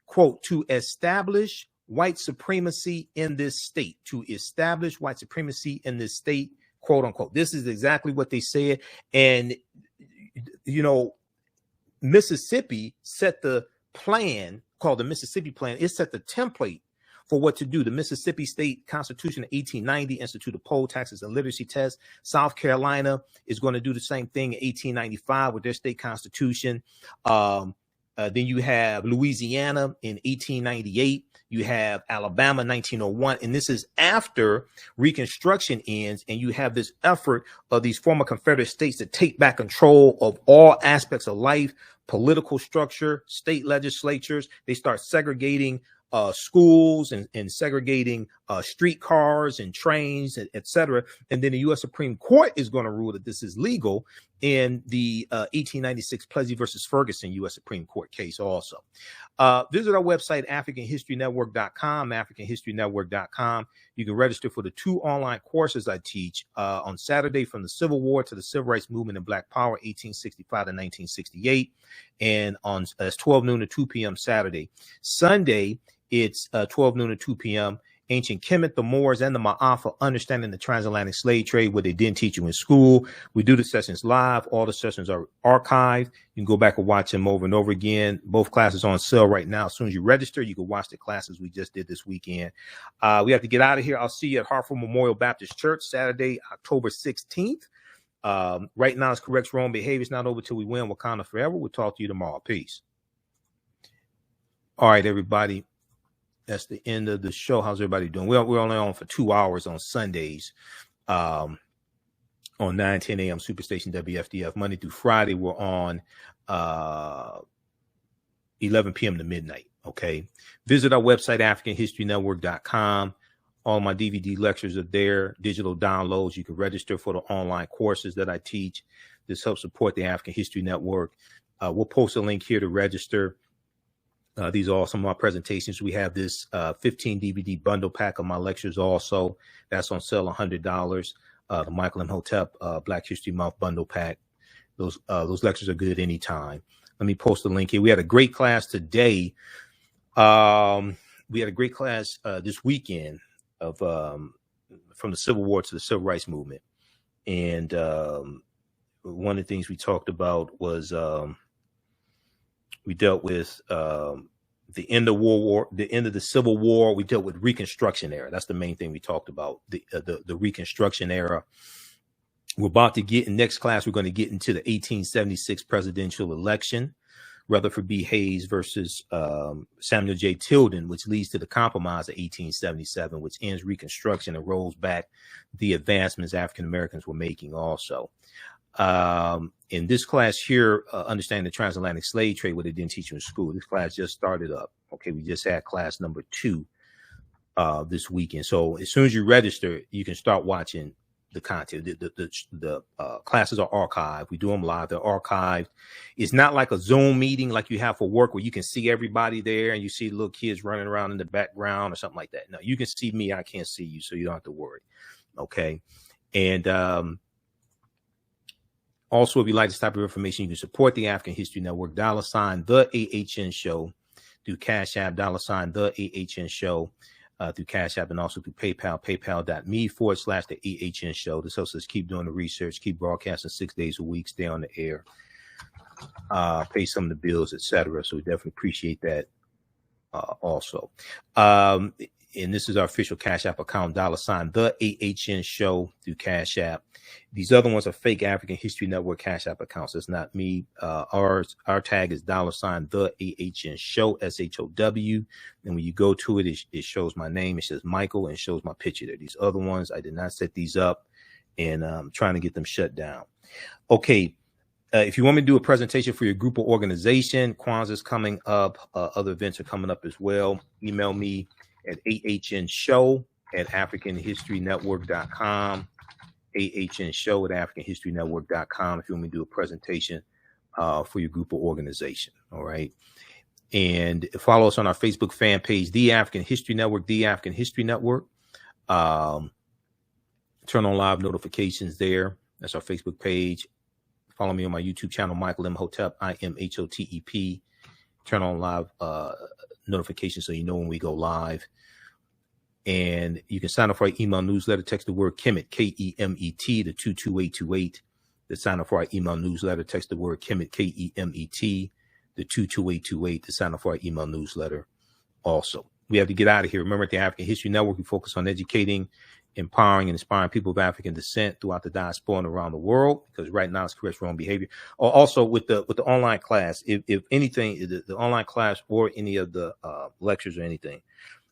Quote, to establish white supremacy in this state, to establish white supremacy in this state, quote unquote. This is exactly what they said. And, you know, Mississippi set the plan called the Mississippi Plan. It set the template for what to do. The Mississippi State Constitution of 1890 instituted poll taxes and literacy tests. South Carolina is going to do the same thing in 1895 with their state constitution. Then you have Louisiana in 1898. You have Alabama 1901. And this is after Reconstruction ends. And you have this effort of these former Confederate states to take back control of all aspects of life, political structure, state legislatures. They start segregating schools and segregating streetcars and trains, et cetera. And then the U.S. Supreme Court is going to rule that this is legal in the 1896 Plessy versus Ferguson U.S. Supreme Court case also. Visit our website, AfricanHistoryNetwork.com, AfricanHistoryNetwork.com. You can register for the 2 online courses I teach on Saturday, from the Civil War to the Civil Rights Movement and Black Power, 1865 to 1968. And on it's 12 noon to 2 p.m. Saturday. Sunday, it's 12 noon to 2 p.m. Ancient Kemet, the Moors, and the Maafa, Understanding the Transatlantic Slave Trade, what they didn't teach you in school. We do the sessions live. All the sessions are archived. You can go back and watch them over and over again. Both classes are on sale right now. As soon as you register, you can watch the classes we just did this weekend. We have to get out of here. I'll see you at Hartford Memorial Baptist Church Saturday, October 16th. Right now, it's correct wrong behavior. It's not over till we win. Wakanda forever. We'll talk to you tomorrow. Peace. All right, everybody. That's the end of the show. How's everybody doing? We're only on for 2 hours on Sundays, on 9:10 a.m. Superstation WFDF. Monday through Friday, we're on 11 p.m. to midnight. Okay. Visit our website, AfricanHistoryNetwork.com. All my DVD lectures are there, digital downloads. You can register for the online courses that I teach. This helps support the African History Network. We'll post a link here to register. These are all some of my presentations. We have this 15 DVD bundle pack of my lectures also. That's on sale, $100. The Michael Imhotep Black History Month bundle pack. Those lectures are good anytime. Let me post a link here. We had a great class today. We had a great class this weekend of from the Civil War to the Civil Rights Movement. And one of the things we talked about was we dealt with the end of World War, the end of the Civil War. We dealt with Reconstruction era. That's the main thing we talked about, the Reconstruction era. We're about to get in next class. We're going to get into the 1876 presidential election, Rutherford B. Hayes versus Samuel J. Tilden, which leads to the Compromise of 1877, which ends Reconstruction and rolls back the advancements African Americans were making also. In this class here, Understanding the Transatlantic Slave Trade, what they didn't teach you in school. This class just started up. Okay, we just had class number 2 this weekend. So as soon as you register, you can start watching the content. The classes are archived. We do them live. They're archived. It's not like a Zoom meeting like you have for work where you can see everybody there and you see little kids running around in the background or something like that. No, you can see me. I can't see you, so you don't have to worry. Okay, and also, if you like this type of information, you can support the African History Network, $ the AHN Show through Cash App, $ the AHN Show through Cash App, and also through PayPal, paypal.me/the AHN Show. This helps us keep doing the research, keep broadcasting 6 days a week, stay on the air, pay some of the bills, etc. So we definitely appreciate that also. And this is our official Cash App account, $ the AHN Show through Cash App. These other ones are fake African History Network Cash App accounts. It's not me. Our tag is $ the AHN Show, SHOW. And when you go to it, it shows my name. It says Michael and shows my picture there. These other ones, I did not set these up, and I'm trying to get them shut down. Okay. If you want me to do a presentation for your group or organization, Kwanzaa's coming up. Other events are coming up as well. Email me at ahnshow@africanhistorynetwork.com, ahnshow@africanhistorynetwork.com if you want me to do a presentation for your group or organization. All right. And follow us on our Facebook fan page, The African History Network, The African History Network. Turn on live notifications there. That's our Facebook page. Follow me on my YouTube channel, Michael Imhotep, IMHOTEP. Turn on live notifications so you know when we go live. And you can sign up for our email newsletter. Text the word Kemet, Kemet, to 22828. To sign up for our email newsletter, text the word Kemet, Kemet, to 22828. To sign up for our email newsletter also. We have to get out of here. Remember, at the African History Network, we focus on educating, empowering, and inspiring people of African descent throughout the diaspora and around the world, because right now it's correct wrong behavior. Also, with the online class, if anything, the online class or any of the lectures or anything,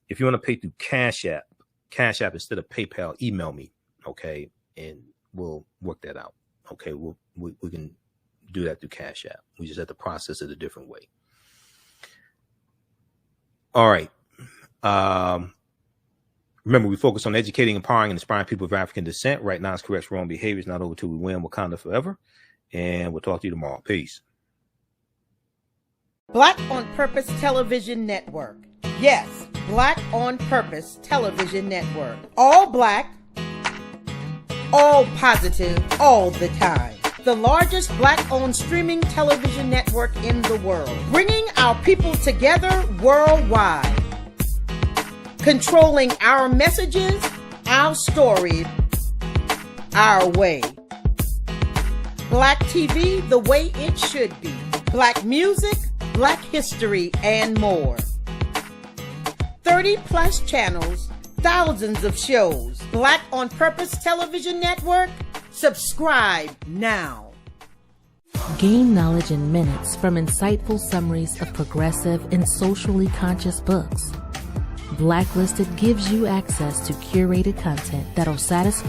if you want to pay through Cash App instead of PayPal, email me, okay, and we'll work that out. Okay, we can do that through Cash App. We just have to process it a different way. All right. Remember, we focus on educating, empowering, and inspiring people of African descent. Right now, it's correct wrong behavior. It's not over till we win. Wakanda forever. And we'll talk to you tomorrow. Peace. Black on Purpose Television Network. Yes, Black on Purpose Television Network. All black, all positive, all the time. The largest black-owned streaming television network in the world. Bringing our people together worldwide. Controlling our messages, our stories, our way. Black TV the way it should be. Black music, Black history, and more. 30+ channels, thousands of shows. Black on Purpose Television Network. Subscribe now. Gain knowledge in minutes from insightful summaries of progressive and socially conscious books. Blacklisted gives you access to curated content that'll satisfy